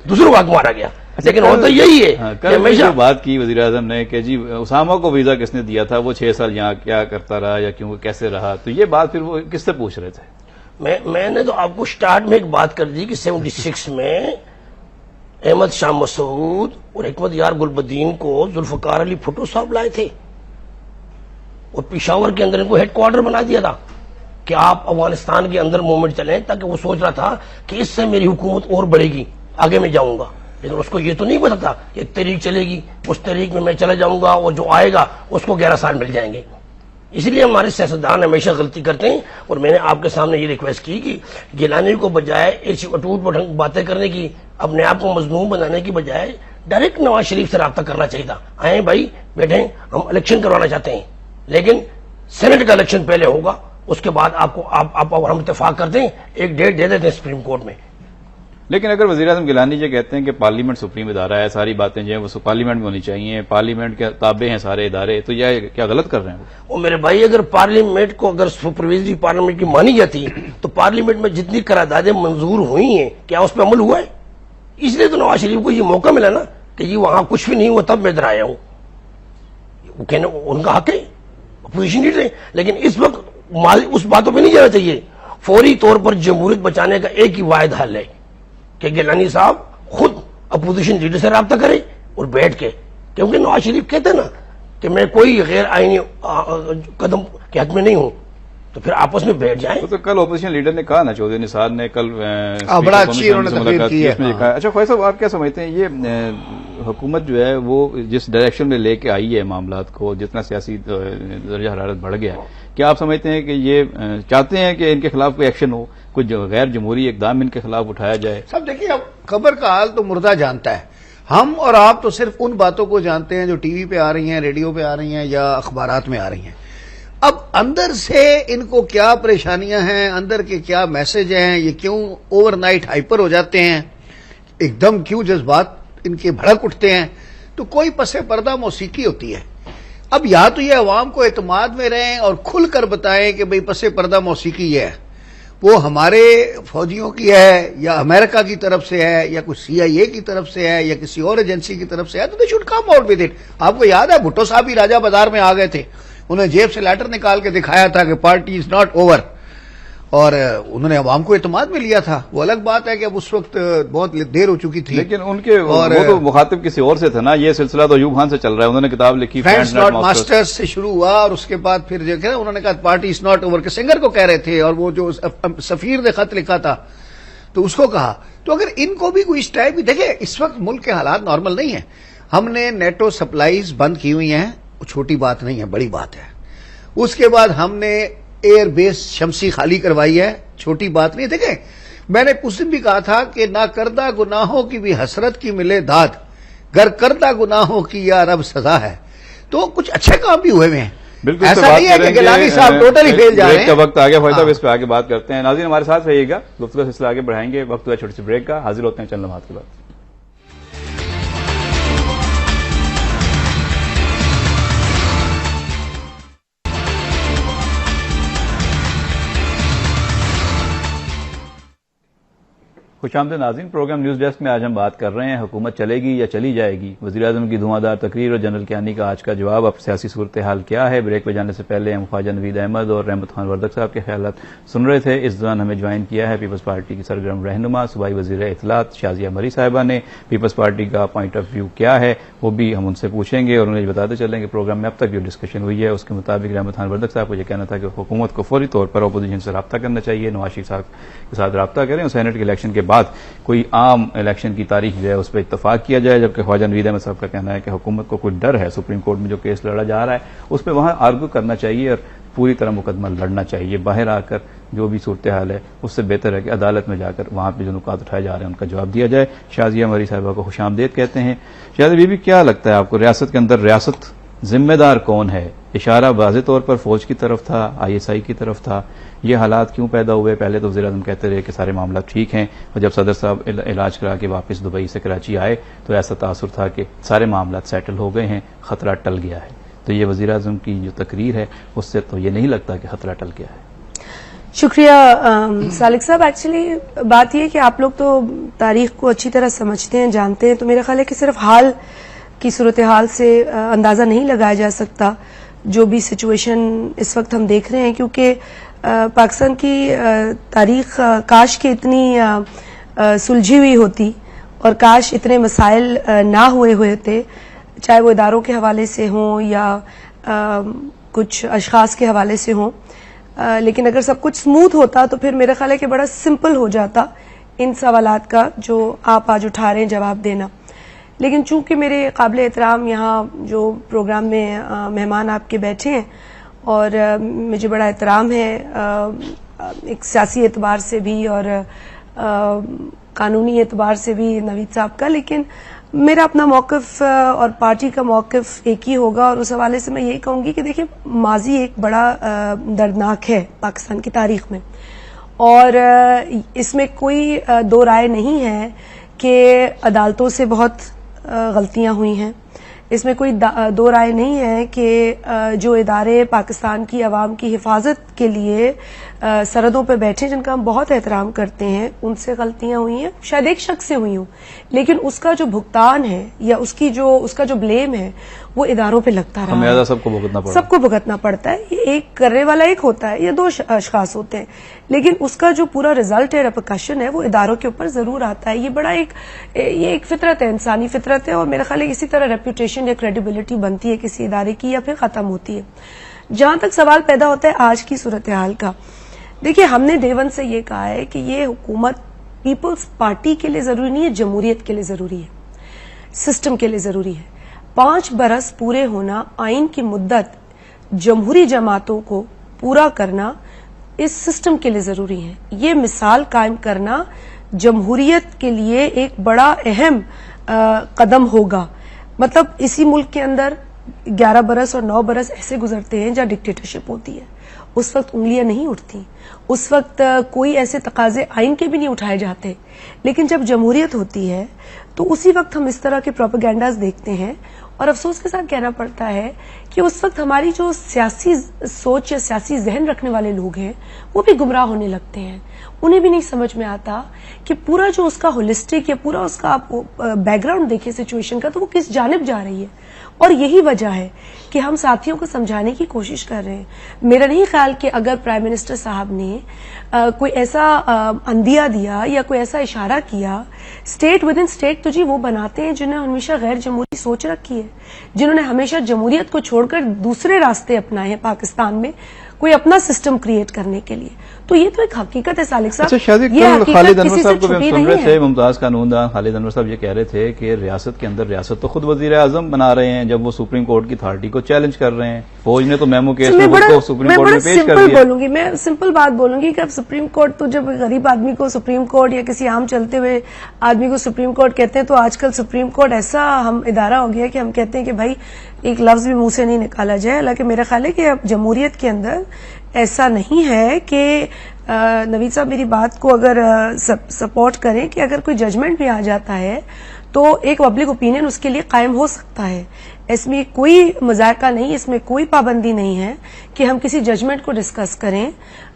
دوسروں کا حق مارا گیا. لیکن ہوتا یہی ہے کہ ہمیشہ بات کی وزیر اعظم نے کہ جی اسامہ کو ویزا کس نے دیا تھا، وہ 6 سال یہاں کیا کرتا رہا یا کیوں کیسے رہا، تو یہ بات پھر وہ کس سے پوچھ رہے تھے؟ میں نے تو آپ کو سٹارٹ میں ایک بات کر دی کہ 76 میں احمد شاہ مسعود اور حکمت یار گلبدین کو ذوالفقار علی بھٹو صاحب لائے تھے اور پشاور کے اندر ان کو ہیڈ کوارٹر بنا دیا تھا. کہ آپ افغانستان کے اندر موومنٹ چلیں، تاکہ وہ سوچ رہا تھا کہ اس سے میری حکومت اور بڑھے گی، آگے میں جاؤں گا. لیکن اس کو یہ تو نہیں پتا تھا کہ ایک تحریک چلے گی، اس تحریک میں چلا جاؤں گا اور جو آئے گا اس کو 11 سال مل جائیں گے. اس لیے ہمارے سیاستدان ہمیشہ غلطی کرتے ہیں. اور میں نے آپ کے سامنے یہ ریکویسٹ کی کہ گیلانی کو بجائے ایسی اٹوٹ پٹنگ باتیں کرنے کی، اپنے آپ کو مظلوم بنانے کی بجائے ڈائریکٹ نواز شریف سے رابطہ کرنا چاہیے تھا. آئیں بھائی بیٹھیں، ہم الیکشن کروانا چاہتے ہیں، لیکن سینٹ کا الیکشن پہلے ہوگا، اس کے بعد آپ اور ہم اتفاق کرتے ہیں، ایک ڈیٹ دے دیتے ہیں سپریم کورٹ میں. لیکن اگر وزیر اعظم گیلانی یہ کہتے ہیں کہ پارلیمنٹ سپریم ادارہ ہے، ساری باتیں جو ہیں وہ پارلیمنٹ میں ہونی چاہیے، پارلیمنٹ کے تابع ہیں سارے ادارے، تو یہ کیا غلط کر رہے ہیں وہ؟ میرے بھائی، اگر پارلیمنٹ کو اگر سپرویزری پارلیمنٹ کی مانی جاتی تو پارلیمنٹ میں جتنی قراردادیں منظور ہوئی ہیں کیا اس پہ عمل ہوا ہے؟ اس لیے تو نواز شریف کو یہ موقع ملا نا کہ یہ وہاں کچھ بھی نہیں ہوا، تب میں ادھر آیا ہوں. وہ کہنا ان کا حق ہے، اپوزیشن لیڈر ہے، لیکن اس وقت اس باتوں پہ نہیں جانا چاہیے. فوری طور پر جمہوریت بچانے کا ایک ہی واحد حل ہے کہ گیلانی صاحب خود اپوزیشن لیڈر سے رابطہ کریں اور بیٹھ کے، کیونکہ نواز شریف کہتے ہیں نا کہ میں کوئی غیر آئینی قدم کے حق میں نہیں ہوں، تو پھر آپس میں بیٹھ جائیں. تو کل اپوزیشن لیڈر نے کہا نا، چودھری نثار نے کل بڑا اچھی انہوں نے تقریر کی ہے. اچھا فیض صاحب، آپ کیا سمجھتے ہیں یہ حکومت جو ہے وہ جس ڈائریکشن میں لے کے آئی ہے معاملات کو، جتنا سیاسی درجہ حرارت بڑھ گیا ہے، کیا آپ سمجھتے ہیں کہ یہ چاہتے ہیں کہ ان کے خلاف کوئی ایکشن ہو، کچھ غیر جمہوری اقدام ان کے خلاف اٹھایا جائے؟ سب دیکھیے، اب خبر کا حال تو مردہ جانتا ہے. ہم اور آپ تو صرف ان باتوں کو جانتے ہیں جو ٹی وی پہ آ رہی ہیں، ریڈیو پہ آ رہی ہیں یا اخبارات میں آ رہی ہیں. اب اندر سے ان کو کیا پریشانیاں ہیں، اندر کے کیا میسج ہیں، یہ کیوں اوور نائٹ ہائپر ہو جاتے ہیں، ایک دم کیوں جذبات ان کے بھڑک اٹھتے ہیں، تو کوئی پس پردہ موسیقی ہوتی ہے. اب یا تو یہ عوام کو اعتماد میں رہیں اور کھل کر بتائیں کہ بھئی پس پردہ موسیقی یہ ہے، وہ ہمارے فوجیوں کی ہے یا امریکہ کی طرف سے ہے یا کچھ CIA کی طرف سے ہے یا کسی اور ایجنسی کی طرف سے ہے، تو they should come out with it. آپ کو یاد ہے بھٹو صاحب ہی راجہ بازار میں آ گئے تھے، انہیں جیب سے لیٹر نکال کے دکھایا تھا کہ پارٹی از ناٹ اوور، اور انہوں نے عوام کو اعتماد میں لیا تھا. وہ الگ بات ہے کہ اب اس وقت بہت دیر ہو چکی تھی، لیکن ان کے وہ تو مخاطب کسی اور سے تھا نا. یہ سلسلہ تو ایوب خان سے چل رہا ہے، انہوں نے کتاب لکھی فرینڈز ناٹ ماسٹرز سے شروع ہوا، اور اس کے بعد پھر جو انہوں نے کہا پارٹی از ناٹ اوور، کہ سنگر کو کہہ رہے تھے، اور وہ جو سفیر نے خط لکھا تھا تو اس کو کہا. تو اگر ان کو بھی کوئی اس ٹائپ کی، دیکھیں اس وقت ملک کے حالات نارمل نہیں ہیں. ہم نے نیٹو سپلائیز بند کی ہوئی ہیں، وہ چھوٹی بات نہیں ہے، بڑی بات ہے. اس کے بعد ہم نے ایئر بیس شمسی خالی کروائی ہے، چھوٹی بات نہیں. دیکھیں میں نے اس دن بھی کہا تھا کہ نہ کردہ گناہوں کی بھی حسرت کی ملے داد، گر کردہ گناہوں کی یا رب سزا ہے. تو کچھ اچھے کام بھی ہوئے ہیں، بالکل. ایسا نہیں ہے کہ گیلانی صاحب ٹوٹلی فیل جا رہے ہیں. کا وقت آ گیا فیض صاحب، اس پہ آگے بات کرتے ہیں. ناظرین ہمارے ساتھ رہیے گا، گفتگو کا سلسلہ آگے بڑھائیں گے. وقت ہوا چھوٹی سی بریک کا، حاضر ہوتے ہیں چند لمحات کے بعد. خوش آمدید ناظرین، پروگرام نیوز ڈیسک میں آج ہم بات کر رہے ہیں حکومت چلے گی یا چلی جائے گی، وزیر اعظم کی دھواں دھار تقریر اور جنرل کیانی کا آج کا جواب. اب سیاسی صورتحال کیا ہے؟ بریک پہ جانے سے پہلے ہم خواجہ نوید احمد اور رحمت خان وردک صاحب کے خیالات سن رہے تھے. اس دوران ہمیں جوائن کیا ہے پیپلز پارٹی کی سرگرم رہنما صوبائی وزیر اطلاعات شازیہ مری صاحبہ نے. پیپلز پارٹی کا پوائنٹ آف ویو کیا ہے وہ بھی ہم ان سے پوچھیں گے، اور انہیں بتاتے چلیں کہ پروگرام میں اب تک جو ڈسکشن ہوئی ہے اس کے مطابق رحمت خان وردک صاحب کو یہ کہنا تھا کہ حکومت کو فوری طور پر اپوزیشن سے رابطہ کرنا چاہیے، نواز شریف صاحب کے ساتھ رابطہ کریں اور سینٹ کے الیکشن کے بعد کوئی عام الیکشن کی تاریخ جو ہے اس پہ اتفاق کیا جائے. جبکہ خواجہ نوید احمد صاحب کا کہنا ہے کہ حکومت کو کوئی ڈر ہے، سپریم کورٹ میں جو کیس لڑا جا رہا ہے اس پہ وہاں آرگو کرنا چاہیے اور پوری طرح مقدمہ لڑنا چاہیے. باہر آ کر جو بھی صورتحال ہے اس سے بہتر ہے کہ عدالت میں جا کر وہاں پہ جو نکات اٹھائے جا رہے ہیں ان کا جواب دیا جائے. شازیہ مری صاحبہ کو خوش آمدید کہتے ہیں. شازیہ بی بی، کیا لگتا ہے آپ کو ریاست کے اندر ریاست ذمہ دار کون ہے؟ اشارہ واضح طور پر فوج کی طرف تھا، ISI کی طرف تھا. یہ حالات کیوں پیدا ہوئے؟ پہلے تو وزیر اعظم کہتے رہے کہ سارے معاملات ٹھیک ہیں، اور جب صدر صاحب علاج کرا کے واپس دبئی سے کراچی آئے تو ایسا تاثر تھا کہ سارے معاملات سیٹل ہو گئے ہیں، خطرہ ٹل گیا ہے. تو یہ وزیر اعظم کی جو تقریر ہے اس سے تو یہ نہیں لگتا کہ خطرہ ٹل گیا ہے. شکریہ سالک صاحب. ایکچولی بات یہ ہے کہ آپ لوگ تو تاریخ کو اچھی طرح سمجھتے ہیں، جانتے ہیں، تو میرا خیال ہے کہ صرف حال کی صورتحال سے اندازہ نہیں لگایا جا سکتا جو بھی سچویشن اس وقت ہم دیکھ رہے ہیں، کیونکہ پاکستان کی تاریخ کاش کہ اتنی سلجھی ہوئی ہوتی اور کاش اتنے مسائل نہ ہوئے تھے، چاہے وہ اداروں کے حوالے سے ہوں یا کچھ اشخاص کے حوالے سے ہوں. لیکن اگر سب کچھ اسموتھ ہوتا تو پھر میرا خیال ہے کہ بڑا سمپل ہو جاتا ان سوالات کا جو آپ آج اٹھا رہے ہیں جواب دینا. لیکن چونکہ میرے قابل احترام یہاں جو پروگرام میں مہمان آپ کے بیٹھے ہیں اور مجھے بڑا احترام ہے ایک سیاسی اعتبار سے بھی اور قانونی اعتبار سے بھی نوید صاحب کا، لیکن میرا اپنا موقف اور پارٹی کا موقف ایک ہی ہوگا. اور اس حوالے سے میں یہی کہوں گی کہ دیکھیں ماضی ایک بڑا دردناک ہے پاکستان کی تاریخ میں، اور اس میں کوئی دو رائے نہیں ہے کہ عدالتوں سے بہت غلطیاں ہوئی ہیں. اس میں کوئی دو رائے نہیں ہے کہ جو ادارے پاکستان کی عوام کی حفاظت کے لیے سرحدوں پہ بیٹھے جن کا ہم بہت احترام کرتے ہیں ان سے غلطیاں ہوئی ہیں، شاید ایک شخص سے ہوئی ہوں، لیکن اس کا جو بھگتان ہے یا اس کا جو بلیم ہے وہ اداروں پہ لگتا رہا ہے. سب کو بھگتنا پڑتا ہے. یہ ایک کرنے والا ایک ہوتا ہے یا دو اشخاص ہوتے ہیں، لیکن اس کا جو پورا رزلٹ ہے ریپرکشن ہے وہ اداروں کے اوپر ضرور آتا ہے. یہ ایک فطرت ہے، انسانی فطرت ہے، اور میرا خیال ہے اسی طرح ریپوٹیشن یا کریڈیبلٹی بنتی ہے کسی ادارے کی یا پھر ختم ہوتی ہے. جہاں تک سوال پیدا ہوتا ہے آج کی صورتحال کا، دیکھیے ہم نے دیوبند سے یہ کہا ہے کہ یہ حکومت پیپلز پارٹی کے لیے ضروری نہیں ہے، جمہوریت کے لیے ضروری ہے، سسٹم کے لیے ضروری ہے. 5 برس پورے ہونا، آئین کی مدت جمہوری جماعتوں کو پورا کرنا اس سسٹم کے لیے ضروری ہے. یہ مثال قائم کرنا جمہوریت کے لیے ایک بڑا اہم قدم ہوگا. مطلب اسی ملک کے اندر 11 برس اور 9 برس ایسے گزرتے ہیں جہاں ڈکٹیٹرشپ ہوتی ہے، اس وقت انگلیاں نہیں اٹھتی، اس وقت کوئی ایسے تقاضے آئین کے بھی نہیں اٹھائے جاتے. لیکن جب جمہوریت ہوتی ہے تو اسی وقت ہم اس طرح کے پروپیگنڈاز دیکھتے ہیں، اور افسوس کے ساتھ کہنا پڑتا ہے کہ اس وقت ہماری جو سیاسی سوچ یا سیاسی ذہن رکھنے والے لوگ ہیں وہ بھی گمراہ ہونے لگتے ہیں. انہیں بھی نہیں سمجھ میں آتا کہ پورا جو اس کا ہولسٹک یا پورا اس کا آپ بیک گراؤنڈ دیکھیں سچویشن کا تو وہ کس جانب جا رہی ہے. اور یہی وجہ ہے کہ ہم ساتھیوں کو سمجھانے کی کوشش کر رہے ہیں. میرا نہیں خیال کہ اگر پرائم منسٹر صاحب نے کوئی ایسا اندیا دیا یا کوئی ایسا اشارہ کیا، اسٹیٹ ود ان اسٹیٹ تو جی وہ بناتے ہیں جنہوں نے ہمیشہ غیر جمہوری سوچ رکھی ہے، جنہوں نے ہمیشہ جمہوریت کو چھوڑ کر دوسرے راستے اپنائے ہیں پاکستان میں کوئی اپنا سسٹم کریٹ کرنے کے لیے. تو یہ تو ایک حقیقت ہے سالک صاحب. یہ خالد انور صاحب کو سن رہے تھے، ممتاز قانون دان خالد انور صاحب یہ کہہ رہے تھے کہ ریاست کے اندر ریاست تو خود وزیر اعظم بنا رہے ہیں جب وہ سپریم کورٹ کی اتھارٹی کو چیلنج کر رہے ہیں. فوج نے تو میمو کیس میں خود کو سپریم کورٹ میں پیش کر دیا. میں سمپل بات بولوں گی کہ اب سپریم کورٹ تو جب غریب آدمی کو سپریم کورٹ یا کسی عام چلتے ہوئے آدمی کو سپریم کورٹ کہتے ہیں تو آج کل سپریم کورٹ ایسا ہم ادارہ ہو گیا کہ ہم کہتے ہیں کہ بھائی ایک لفظ بھی منہ سے نہیں نکالا جائے. حالانکہ میرا خیال ہے کہ اب جمہوریت کے اندر ایسا نہیں ہے کہ نوید صاحب میری بات کو اگر سپورٹ کریں کہ اگر کوئی ججمنٹ بھی آ جاتا ہے تو ایک پبلک اوپینین اس کے لیے قائم ہو سکتا ہے. اس میں کوئی مذائقہ نہیں، اس میں کوئی پابندی نہیں ہے کہ ہم کسی ججمنٹ کو ڈسکس کریں.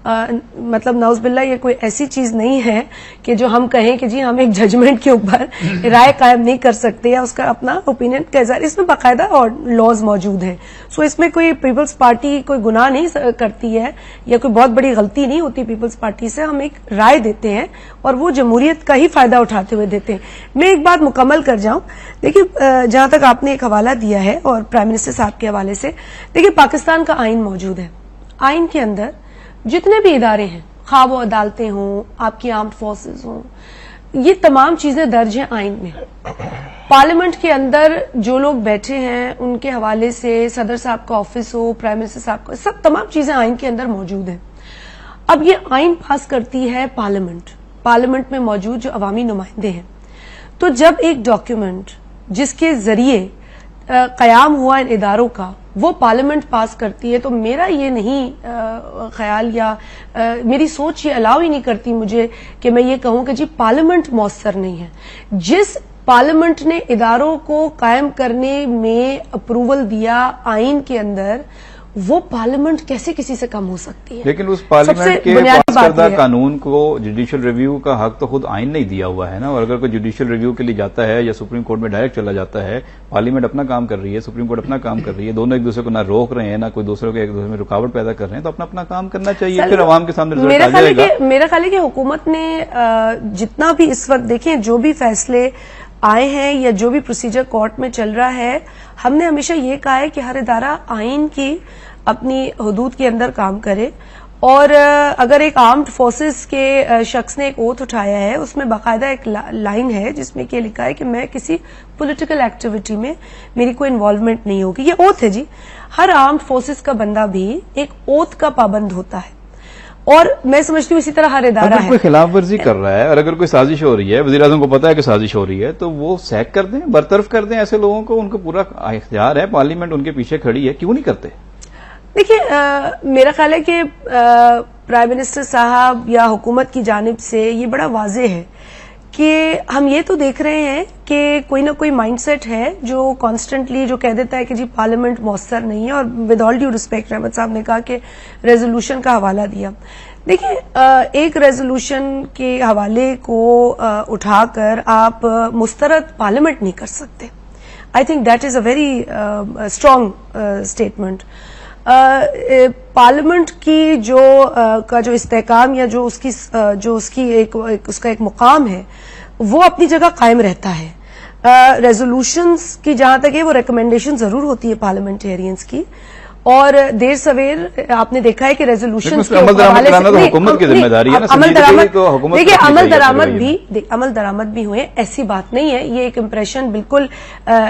مطلب نعوذ باللہ یہ کوئی ایسی چیز نہیں ہے کہ جو ہم کہیں کہ جی ہم ایک ججمنٹ کے اوپر رائے قائم نہیں کر سکتے یا اس کا اپنا اوپینین کا اظہار. اس میں باقاعدہ اور لاز موجود ہیں. سو اس میں کوئی پیپلز پارٹی کوئی گناہ نہیں کرتی ہے یا کوئی بہت بڑی غلطی نہیں ہوتی پیپلز پارٹی سے. ہم ایک رائے دیتے ہیں اور وہ جمہوریت کا ہی فائدہ اٹھاتے ہوئے دیتے ہیں. میں ایک بات مکمل کر جاؤں. دیکھیے جہاں تک آپ نے ایک حوالہ دیا ہے اور پرائم منسٹر صاحب کے حوالے سے، دیکھیے پاکستان کا آئین موجود ہے. آئین کے اندر جتنے بھی ادارے ہیں، خواہ وہ عدالتیں ہوں، آپ کی آرمڈ فورسز ہوں، یہ تمام چیزیں درج ہیں آئین میں. پارلیمنٹ کے اندر جو لوگ بیٹھے ہیں ان کے حوالے سے صدر صاحب کا آفس ہو، پرائم منسٹر صاحب کا، سب تمام چیزیں آئین کے اندر موجود ہیں. اب یہ آئین پاس کرتی ہے پارلیمنٹ میں موجود جو عوامی نمائندے ہیں. تو جب ایک ڈاکیومنٹ جس کے ذریعے قیام ہوا ان اداروں کا وہ پارلیمنٹ پاس کرتی ہے تو میرا یہ نہیں خیال یا میری سوچ یہ الاؤ ہی نہیں کرتی مجھے کہ میں یہ کہوں کہ جی پارلیمنٹ مؤثر نہیں ہے. جس پارلیمنٹ نے اداروں کو قائم کرنے میں اپروول دیا آئین کے اندر، وہ پارلیمنٹ کیسے کسی سے کم ہو سکتی ہے؟ لیکن اس پارلیمنٹ کے پاس کردہ قانون کو جوڈیشل ریویو کا حق تو خود آئین نہیں دیا ہوا ہے نا. اور اگر کوئی جوڈیشل ریویو کے لیے جاتا ہے یا سپریم کورٹ میں ڈائریکٹ چلا جاتا ہے، پارلیمنٹ اپنا کام کر رہی ہے، سپریم کورٹ اپنا کام کر رہی ہے، دونوں ایک دوسرے کو نہ روک رہے ہیں نہ کوئی دوسرے کو ایک دوسرے میں رکاوٹ پیدا کر رہے ہیں، تو اپنا کام کرنا چاہیے. پھر عوام کے سامنے رزلٹ آ جائے گا. میرا خیال ہے کہ حکومت نے جتنا بھی اس وقت دیکھیں جو بھی فیصلے آئے ہیں یا جو بھی پروسیجر کورٹ میں چل رہا ہے، ہم نے ہمیشہ یہ کہا ہے کہ ہر ادارہ آئین کی اپنی حدود کے اندر کام کرے اور اگر ایک آرمڈ فورسز کے شخص نے ایک اوتھ اٹھایا ہے، اس میں باقاعدہ ایک لائن ہے جس میں کہ لکھا ہے کہ میں کسی پولیٹیکل ایکٹیویٹی میں میری کوئی انوالومنٹ نہیں ہوگی. یہ اوتھ ہے جی. ہر آرمڈ فورسز کا بندہ بھی ایک اوتھ کا پابند ہوتا ہے، اور میں سمجھتی ہوں اسی طرح ہر ادارہ اگر کوئی خلاف ورزی کر رہا ہے اور اگر کوئی سازش ہو رہی ہے، وزیر اعظم کو پتا ہے کہ سازش ہو رہی ہے، تو وہ سیک کر دیں، برطرف کر دیں ایسے لوگوں کو. ان کو پورا اختیار ہے، پارلیمنٹ ان کے پیچھے کھڑی ہے، کیوں نہیں کرتے؟ دیکھیے، میرا خیال ہے کہ پرائم منسٹر صاحب یا حکومت کی جانب سے یہ بڑا واضح ہے کہ ہم یہ تو دیکھ رہے ہیں کہ کوئی نہ کوئی مائنڈ سیٹ ہے جو کانسٹنٹلی جو کہہ دیتا ہے کہ جی پارلیمنٹ مؤثر نہیں ہے. اور with all due respect, Ahmad صاحب نے کہا کہ ریزولوشن کا حوالہ دیا. دیکھیں، ایک ریزولوشن کے حوالے کو اٹھا کر آپ مسترد پارلیمنٹ نہیں کر سکتے. I think that is a very strong statement. Parliament کی جو استحکام یا جو اس کا ایک مقام ہے وہ اپنی جگہ قائم رہتا ہے. ریزولوشنز کی جہاں تک ہے وہ ریکمینڈیشن ضرور ہوتی ہے پارلیمنٹیرینز کی، اور دیر سویر آپ نے دیکھا ہے کہ ریزولوشن حکومت کی ذمہ داری ہے. دیکھیے، عمل درآمد بھی ہوئے، ایسی بات نہیں ہے. یہ ایک امپریشن بالکل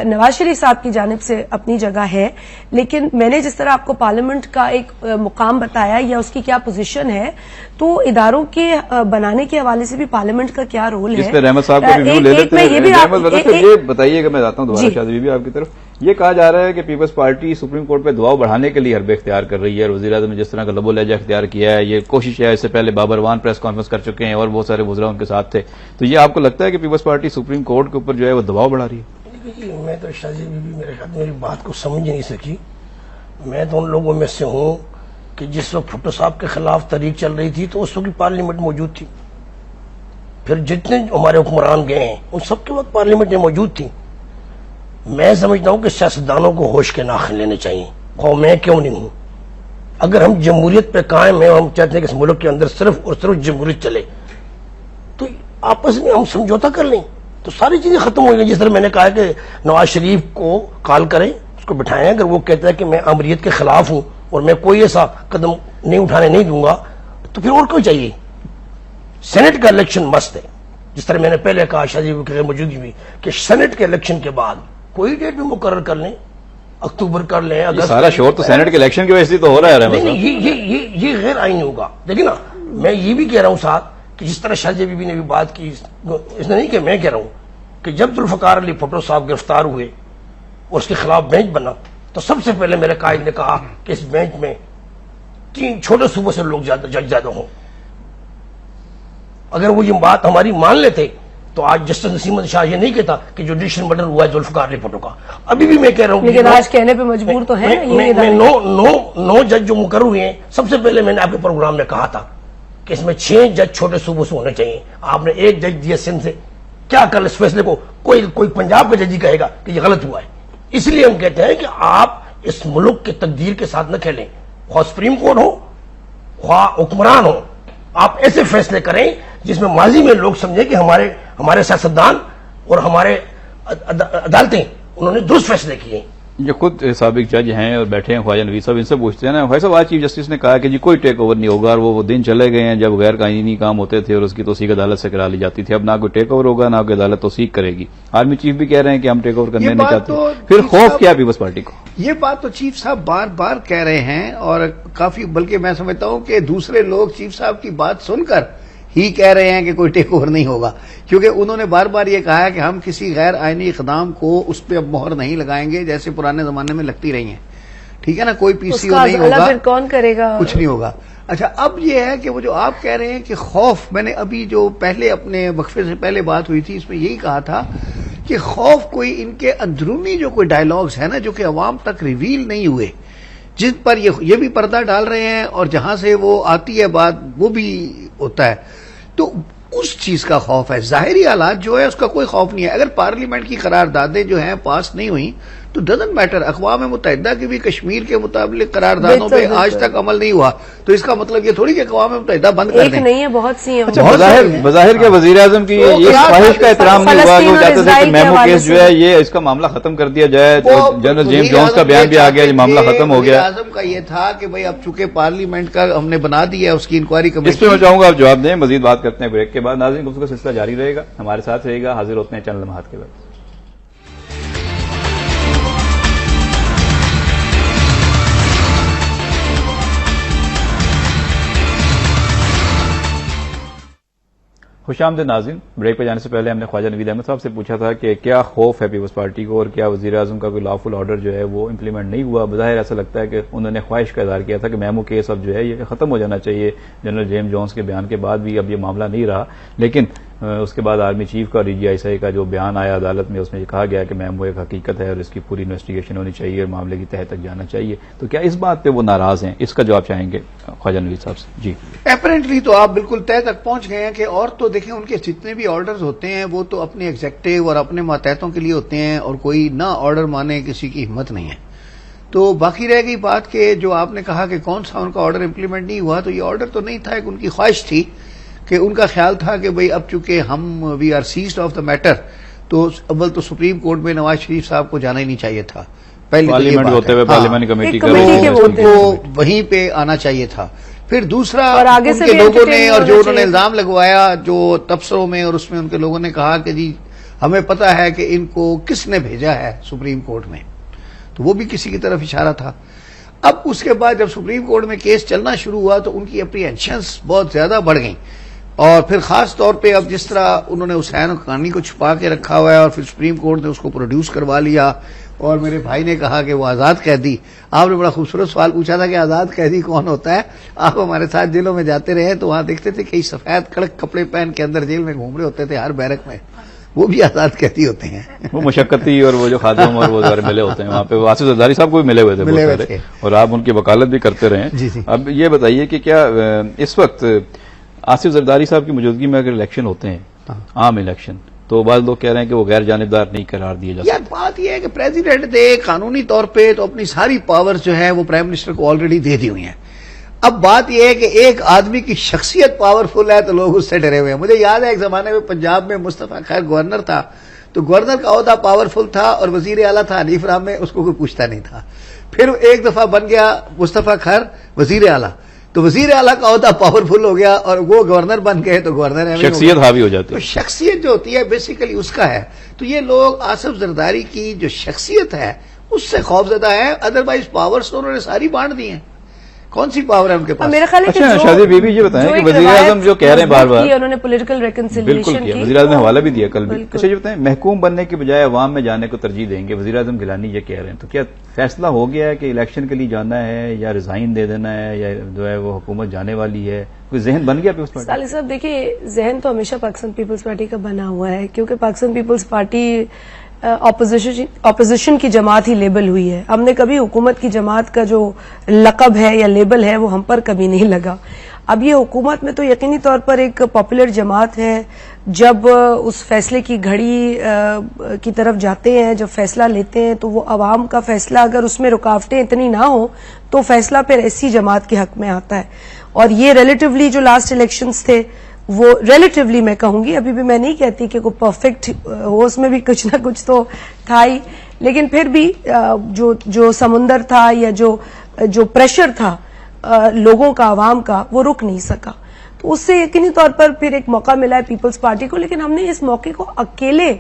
نواز شریف صاحب کی جانب سے اپنی جگہ ہے، لیکن میں نے جس طرح آپ کو پارلیمنٹ کا ایک مقام بتایا یا اس کی کیا پوزیشن ہے، تو اداروں کے بنانے کے حوالے سے بھی پارلیمنٹ کا کیا رول ہے. اس پہ رحمت صاحب کا ریویو لے لیتے ہیں. یہ بتائیے کہ میں جاتا ہوں دوبارہ شاہ زبی بھی آپ کی طرف. یہ کہا جا رہا ہے کہ پیپلز پارٹی سپریم کورٹ پہ دباؤ بڑھانے کے لیے حربے اختیار کر رہی ہے، اور وزیر اعظم نے جس طرح کا لب و لہجہ اختیار کیا ہے، یہ کوشش ہے. اس سے پہلے بابر وان پریس کانفرنس کر چکے ہیں اور بہت سارے وزراء ان کے ساتھ تھے. تو یہ آپ کو لگتا ہے کہ پیپلز پارٹی سپریم کورٹ کے اوپر جو ہے وہ دباؤ بڑھا رہی ہے؟ میں تو شاہ جی بھی میرے خیال میری بات کو سمجھ نہیں سکی. میں تو ان لوگوں میں سے ہوں کہ جس وقت بھٹو صاحب کے خلاف تحریک چل رہی تھی تو اس وقت پارلیمنٹ موجود تھی. پھر جتنے ہمارے حکمران گئے ہیں ان سب کے وقت پارلیمنٹ موجود تھی. میں سمجھتا ہوں کہ سیاستدانوں کو ہوش کے ناخن لینے چاہیے، اور میں کیوں نہیں ہوں. اگر ہم جمہوریت پہ قائم ہیں اور ہم چاہتے ہیں کہ اس ملک کے اندر صرف اور صرف جمہوریت چلے، تو آپس میں ہم سمجھوتا کر لیں تو ساری چیزیں ختم ہو گئی. جس طرح میں نے کہا کہ نواز شریف کو کال کریں، اس کو بٹھائیں. اگر وہ کہتا ہے کہ میں امریت کے خلاف ہوں اور میں کوئی ایسا قدم نہیں اٹھانے نہیں دوں گا، تو پھر اور کیوں چاہیے. سینٹ کا الیکشن مست ہے، جس طرح میں نے پہلے کہا شاہ جی کی موجودگی میں کہ سینٹ کے الیکشن کے بعد کوئی ڈیٹ بھی مقرر کر لیں، اکتوبر کر لیں، اگست. سارا شور تو سینٹ کے الیکشن کی وجہ سے تو ہو رہا ہے. نہیں، یہ غیر آئینی ہوگا. دیکھیں نا، میں یہ بھی کہہ رہا ہوں ساتھ کہ جس طرح شاہ جی بی نے بھی بات کی، اس نے نہیں کہ میں کہہ رہا ہوں کہ جب ذوالفقار علی بھٹو صاحب گرفتار ہوئے اور اس کے خلاف بینچ بنا، تو سب سے پہلے میرے قائد نے کہا کہ اس بینچ میں 3 چھوٹے صوبوں سے لوگ جج زیادہ ہوں. اگر وہ یہ بات ہماری مان لیتے تو آج جسٹس نسیم احمد شاہ یہ نہیں کہتا کہ جوڈیشل مرڈر ہوا ہے ذوالفقار علی بھٹو کا. ابھی بھی میں کہہ رہا ہوں، لیکن آج کہنے پہ مجبور تو ہے. میں 9 جج جو مقرر ہوئے ہیں، سب سے پہلے میں نے آپ کے پروگرام میں کہا تھا کہ اس میں 6 جج چھوٹے صوبوں سے ہونے چاہیے. آپ نے 1 جج دیا سندھ سے. کیا کل اس فیصلے کو کوئی پنجاب کا جج ہی کہے گا کہ یہ غلط ہوا ہے؟ اس لیے ہم کہتے ہیں کہ آپ اس ملک کے تقدیر کے ساتھ نہ کھیلیں. خواہ سپریم کورٹ ہو، خواہ حکمران ہو، آپ ایسے فیصلے کریں جس میں ماضی میں لوگ سمجھیں کہ ہمارے سیاستدان اور ہمارے عدالتیں انہوں نے درست فیصلے کیے. جو خود سابق جج ہیں اور بیٹھے ہیں خواجہ نوید صاحب، ان سے پوچھتے ہیں نا. خواجہ صاحب، آج چیف جسٹس نے کہا کہ جی کوئی ٹیک اوور نہیں ہوگا، اور وہ دن چلے گئے ہیں جب غیر قانونی کام ہوتے تھے اور اس کی توثیق عدالت سے کرا لی جاتی تھی. اب نہ کوئی ٹیک اوور ہوگا، نہ کوئی عدالت توثیق کرے گی. آرمی چیف بھی کہہ رہے ہیں کہ ہم ٹیک اوور کرنے نہیں چاہتے. پھر خوف کیا پیپلز پارٹی کو؟ یہ بات تو چیف صاحب بار بار کہہ رہے ہیں، اور کافی، بلکہ میں سمجھتا ہوں کہ دوسرے لوگ چیف صاحب کی بات سن کر ہی کہہ رہے ہیں کہ کوئی ٹیک اوور نہیں ہوگا، کیونکہ انہوں نے بار بار یہ کہا ہے کہ ہم کسی غیر آئینی اقدام کو اس پہ اب مہر نہیں لگائیں گے جیسے پرانے زمانے میں لگتی رہی ہیں. ٹھیک ہے نا، کوئی پی سی او نہیں ہوگا، پھر کون کرے گا، کچھ نہیں ہوگا. اچھا، اب یہ ہے کہ وہ جو آپ کہہ رہے ہیں کہ خوف، میں نے ابھی جو پہلے اپنے وقفے سے پہلے بات ہوئی تھی اس میں یہی کہا تھا کہ خوف کوئی ان کے اندرونی جو کوئی ڈائلاگز ہیں نا، جو کہ عوام تک ریویل نہیں ہوئے، جن پر یہ بھی پردہ ڈال رہے ہیں، اور جہاں سے وہ آتی ہے بات وہ بھی ہوتا ہے، تو اس چیز کا خوف ہے. ظاہری حالات جو ہے اس کا کوئی خوف نہیں ہے. اگر پارلیمنٹ کی قراردادیں جو ہیں پاس نہیں ہوئیں تو تو ڈزنٹ میٹر. اقوام متحدہ کی بھی کشمیر کے متعلق قراردادوں پہ آج تک عمل نہیں ہوا, تو اس کا مطلب یہ تھوڑی کہ اقوام متحدہ بند کر دیں. نہیں ہے, بہت سی ہیں. بظاہر کے وزیر اعظم کی یہ خواہش کا احترام نہیں ہوا کہ وہ چاہتے تھے کہ میمو کیس جو ہے یہ اس کا معاملہ ختم کر دیا جائے. جنرل جیمز جونز کا بیان بھی آ گیا, یہ معاملہ ختم ہو گیا. وزیر اعظم کا یہ تھا کہ بھئی اب چونکہ پارلیمنٹ کا ہم نے بنا دیا اس کی انکوائری کمیٹی. اس پہ میں چاہوں گا آپ جواب دیں, مزید بات کرتے ہیں بریک کے بعد. ناظرین گفتگو کا سلسلہ جاری رہے گا, ہمارے ساتھ رہے گا. حاضر ہوتے ہیں چند لمحات کے بعد. خوش آمدید ناظرین. بریک پہ جانے سے پہلے ہم نے خواجہ نوید احمد صاحب سے پوچھا تھا کہ کیا خوف ہے پیپلز پارٹی کو, اور کیا وزیر اعظم کا کوئی لافل آرڈر جو ہے وہ امپلیمنٹ نہیں ہوا. بظاہر ایسا لگتا ہے کہ انہوں نے خواہش کا اظہار کیا تھا کہ میمو کیس اب جو ہے یہ ختم ہو جانا چاہیے. جنرل جیمز جونز کے بیان کے بعد بھی اب یہ معاملہ نہیں رہا, لیکن اس کے بعد آرمی چیف کا اور DGI کا جو بیان آیا عدالت میں, اس میں یہ کہا گیا کہ میمو ایک حقیقت ہے اور اس کی پوری انویسٹیگیشن ہونی چاہیے اور معاملے کی تہہ تک جانا چاہیے. تو کیا اس بات پہ وہ ناراض ہیں؟ اس کا جواب چاہیں گے خواجہ نوید صاحب سے. جی اپیرنٹلی تو آپ بالکل طے تک پہنچ گئے ہیں کہ, اور تو دیکھیں ان کے جتنے بھی آرڈرز ہوتے ہیں وہ تو اپنے ایگزیکٹو اور اپنے ماتحتوں کے لیے ہوتے ہیں, اور کوئی نہ آرڈر مانے کسی کی ہمت نہیں ہے. تو باقی رہ گئی بات کہ جو آپ نے کہا کہ کون سا ان کا آرڈر امپلیمنٹ نہیں ہوا, تو یہ آرڈر تو نہیں تھا, ایک ان کی خواہش تھی کہ ان کا خیال تھا کہ بھئی اب چونکہ ہم we are seized of the matter, تو اول تو سپریم کورٹ میں نواز شریف صاحب کو جانا ہی نہیں چاہیے تھا. پہلے پارلیمنٹ ہوتے ہوئے پارلیمانی کمیٹی کو وہیں پہ آنا چاہیے تھا. پھر دوسرا ان کے لوگوں نے, اور جو انہوں نے الزام لگوایا جو تبصروں میں, اور اس میں ان کے لوگوں نے کہا کہ جی ہمیں پتا ہے کہ ان کو کس نے بھیجا ہے سپریم کورٹ میں, تو وہ بھی کسی کی طرف اشارہ تھا. اب اس کے بعد جب سپریم کورٹ میں کیس چلنا شروع ہوا تو ان کی اپریہنشنز بہت زیادہ بڑھ گئیں, اور پھر خاص طور پہ اب جس طرح انہوں نے حسین حقانی کو چھپا کے رکھا ہوا ہے, اور پھر سپریم کورٹ نے اس کو پروڈیوس کروا لیا, اور میرے بھائی نے کہا کہ وہ آزاد قیدی. آپ نے بڑا خوبصورت سوال پوچھا تھا کہ آزاد قیدی کون ہوتا ہے. آپ ہمارے ساتھ جیلوں میں جاتے رہے تو وہاں دیکھتے تھے کئی سفید کڑک کپڑے پہن کے اندر جیل میں گھوم رہے ہوتے تھے ہر بیرک میں, وہ بھی آزاد قیدی ہوتے ہیں. وہ مشقتی اور وہ جو خادم اور وہ ملے ہوتے ہیں وہاں پہ. آصف زرداری صاحب کو بھی ملے ہوئے تھے, اور آپ ان کی وکالت بھی کرتے رہے. اب یہ بتائیے کہ کیا اس وقت آصف زرداری صاحب کی موجودگی میں اگر الیکشن ہوتے ہیں, عام الیکشن, تو بعض لوگ کہہ رہے ہیں کہ وہ غیر جانبدار نہیں قرار دیے جا سکتے. بات یہ ہے کہ پریزیڈنٹ نے قانونی طور پہ تو اپنی ساری پاور جو ہے وہ پرائم منسٹر کو آلریڈی دے دی ہوئی ہیں. اب بات یہ ہے کہ ایک آدمی کی شخصیت پاورفل ہے تو لوگ اس سے ڈرے ہوئے ہیں. مجھے یاد ہے ایک زمانے میں پنجاب میں مصطفیٰ خیر گورنر تھا, تو گورنر کا عہدہ پاورفل تھا اور وزیر اعلیٰ تھا حنیف رحمان, میں اس کو کوئی پوچھتا نہیں تھا. پھر ایک دفعہ بن گیا مصطفیٰ خیر وزیر اعلیٰ, تو وزیر اعلیٰ کا عہدہ پاورفل ہو گیا, اور وہ گورنر بن گئے تو گورنر شخصیت حاوی ہو جاتی ہے. تو شخصیت جو ہوتی ہے بیسیکلی اس کا ہے. تو یہ لوگ آصف زرداری کی جو شخصیت ہے اس سے خوفزدہ ہے, ادروائز پاورز تو انہوں نے ساری بانٹ دی ہیں. کون سی پاور ہے ان کے پاس؟ میرا خیال ہے کہ شادی بی بی یہ بتائیں کہ وزیر اعظم جو کہہ رہے ہیں بار بار, انہوں نے پولیٹیکل ریکنسیلیشن کی, وزیر اعظم نے حوالہ بھی دیا کل بھی. اچھا یہ بتائیں, محکوم بننے کے بجائے عوام میں جانے کو ترجیح دیں گے, وزیر اعظم گیلانی یہ کہہ رہے ہیں, تو کیا فیصلہ ہو گیا ہے کہ الیکشن کے لیے جانا ہے یا ریزائن دے دینا ہے, یا جو ہے وہ حکومت جانے والی ہے؟ کوئی ذہن بن گیا پیپلز پارٹی؟ صالح صاحب دیکھیے, ذہن تو ہمیشہ پاکستان پیپلز پارٹی کا بنا ہوا ہے, کیونکہ پاکستان پیپلز پارٹی اپوزیشن کی جماعت ہی لیبل ہوئی ہے. ہم نے کبھی حکومت کی جماعت کا جو لقب ہے یا لیبل ہے وہ ہم پر کبھی نہیں لگا. اب یہ حکومت میں تو یقینی طور پر ایک پاپولر جماعت ہے. جب اس فیصلے کی گھڑی کی طرف جاتے ہیں, جب فیصلہ لیتے ہیں, تو وہ عوام کا فیصلہ اگر اس میں رکاوٹیں اتنی نہ ہوں تو فیصلہ پھر ایسی جماعت کے حق میں آتا ہے. اور یہ ریلیٹیولی جو لاسٹ الیکشنز تھے وہ ریلیٹیولی میں کہوں گی, ابھی بھی میں نہیں کہتی کہ کوئی پرفیکٹ ہو, اس میں بھی کچھ نہ کچھ تو تھا ہی, لیکن پھر بھی جو سمندر تھا یا جو پریشر تھا لوگوں کا, عوام کا, وہ رک نہیں سکا. تو اس سے یقینی طور پر پھر ایک موقع ملا ہے پیپلز پارٹی کو, لیکن ہم نے اس موقع کو اکیلے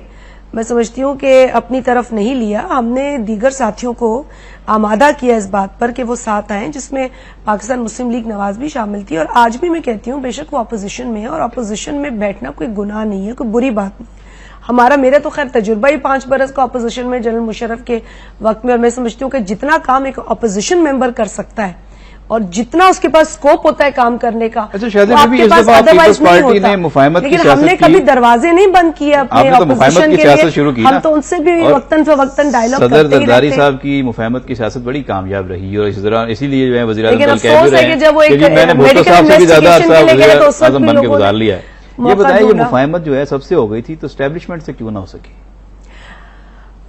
میں سمجھتی ہوں کہ اپنی طرف نہیں لیا. ہم نے دیگر ساتھیوں کو آمادہ کیا اس بات پر کہ وہ ساتھ آئیں, جس میں پاکستان مسلم لیگ نواز بھی شامل تھی. اور آج بھی میں کہتی ہوں بے شک وہ اپوزیشن میں ہے, اور اپوزیشن میں بیٹھنا کوئی گناہ نہیں ہے, کوئی بری بات نہیں. میرا تو خیر تجربہ ہی 5 برس کا اپوزیشن میں جنرل مشرف کے وقت میں, اور میں سمجھتی ہوں کہ جتنا کام ایک اپوزیشن ممبر کر سکتا ہے اور جتنا اس کے پاس سکوپ ہوتا ہے کام کرنے کا, ادروائز نہیں ہوتا. لیکن ہم نے کبھی دروازے نہیں بند کیے اپنے اپوزیشن کے لیے, ہم تو ان سے بھی وقتاً فوقتاً ڈائلاگ کرتے ہی رہتے ہیں. صدر زرداری صاحب کی مفاہمت کی سیاست بڑی کامیاب رہی, اور اسی لیے جو ہے وزیر اعظم لیکن افسوس ہے کہ جب وہ ایک میڈیکل انویسٹیگیشن کے لیے گئے تو اس وقت بھی بن کے گزار لیا ہے. یہ بتائیں یہ مفاہمت جو ہے سب سے ہو گئی تھی, تو اسٹیبلشمنٹ سے کیوں نہ ہو سکی؟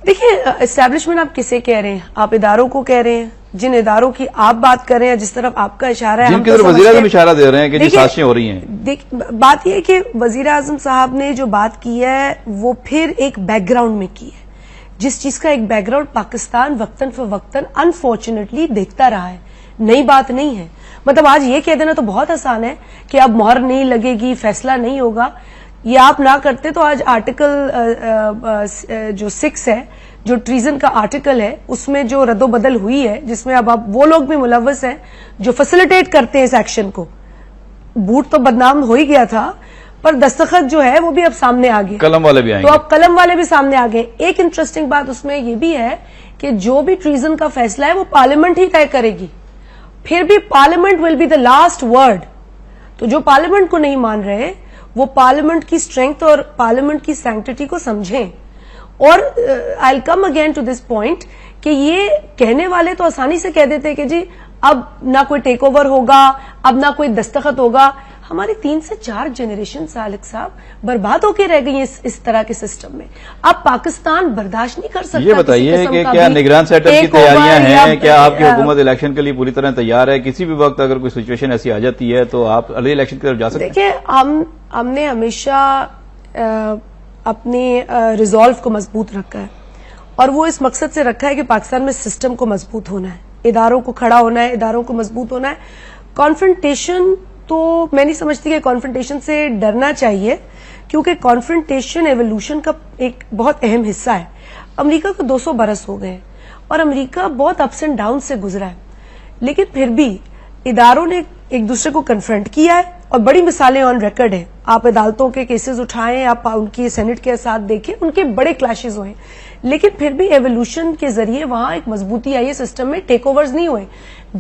دیکھیے اسٹیبلشمنٹ آپ کسے کہہ رہے ہیں؟ آپ اداروں کو کہہ رہے ہیں، جن اداروں کی آپ بات کر رہے ہیں، جس طرف آپ کا اشارہ ہے، جن کی طرف وزیر اعظم اشارہ دے رہے ہیں کہ جی سازشیں ہو رہی ہیں. بات یہ ہے کہ وزیر اعظم صاحب نے جو بات کی ہے وہ پھر ایک بیک گراؤنڈ میں کی ہے، جس چیز کا ایک بیک گراؤنڈ پاکستان وقتاً فوقتاً انفارچونیٹلی دیکھتا رہا ہے، نئی بات نہیں ہے. مطلب آج یہ کہہ دینا تو بہت آسان ہے کہ اب مہر نہیں لگے گی، فیصلہ نہیں ہوگا. یہ آپ نہ کرتے تو آج آرٹیکل جو 6 ہے، جو ٹریزن کا آرٹیکل ہے، اس میں جو رد و بدل ہوئی ہے، جس میں اب وہ لوگ بھی ملوث ہیں جو فیسیلیٹیٹ کرتے ہیں اس ایکشن کو. بوٹ تو بدنام ہو ہی گیا تھا، پر دستخط جو ہے وہ بھی اب سامنے آ گئے، قلم والے بھی آئیں تو گے. اب قلم والے بھی سامنے آ گئے. ایک انٹرسٹنگ بات اس میں یہ بھی ہے کہ جو بھی ٹریزن کا فیصلہ ہے وہ پارلیمنٹ ہی طے کرے گی، پھر بھی parliament will be the last word. تو جو پارلیمنٹ کو نہیں مان رہے وہ پارلیمنٹ کی اسٹرینتھ اور پارلیمنٹ کی سینکٹیٹی کو سمجھیں. اور I will come again to this point کہ یہ کہنے والے تو آسانی سے کہہ دیتے کہ جی اب نہ کوئی ٹیک اوور ہوگا، اب نہ کوئی دستخط ہوگا. ہماری 3 سے 4 جنریشن سالک صاحب برباد ہو کے رہ گئی ہیں اس طرح کے سسٹم میں. اب پاکستان برداشت نہیں کر سکتا. یہ بتائیے کہ کیا نگران سیٹ اپ کی تیاریاں ہیں؟ کیا آپ کی حکومت الیکشن کے لیے پوری طرح تیار ہے؟ کسی بھی وقت اگر کوئی سچویشن ایسی آ جاتی ہے تو آپ ارلی الیکشن کی طرف جا سکتے ہیں؟ دیکھیے ہم نے ہمیشہ اپنے ریزالو کو مضبوط رکھا ہے، اور وہ اس مقصد سے رکھا ہے کہ پاکستان میں سسٹم کو مضبوط ہونا ہے، اداروں کو کھڑا ہونا ہے، اداروں کو مضبوط ہونا ہے. کانفرنٹیشن تو میں نہیں سمجھتی کہ کانفرنٹیشن سے ڈرنا چاہیے، کیونکہ کانفرنٹیشن ایوولوشن کا ایک بہت اہم حصہ ہے. امریکہ کو 200 برس ہو گئے اور امریکہ بہت اپس اینڈ ڈاؤن سے گزرا ہے، لیکن پھر بھی اداروں نے ایک دوسرے کو کنفرنٹ کیا ہے، اور بڑی مثالیں آن ریکارڈ ہیں. آپ عدالتوں کے کیسز اٹھائیں، آپ ان کی سینٹ کے ساتھ دیکھیں، ان کے بڑے کلیشز ہوئے، لیکن پھر بھی ایوولوشن کے ذریعے وہاں ایک مضبوطی آئی ہے سسٹم میں، ٹیک اوورز نہیں ہوئے.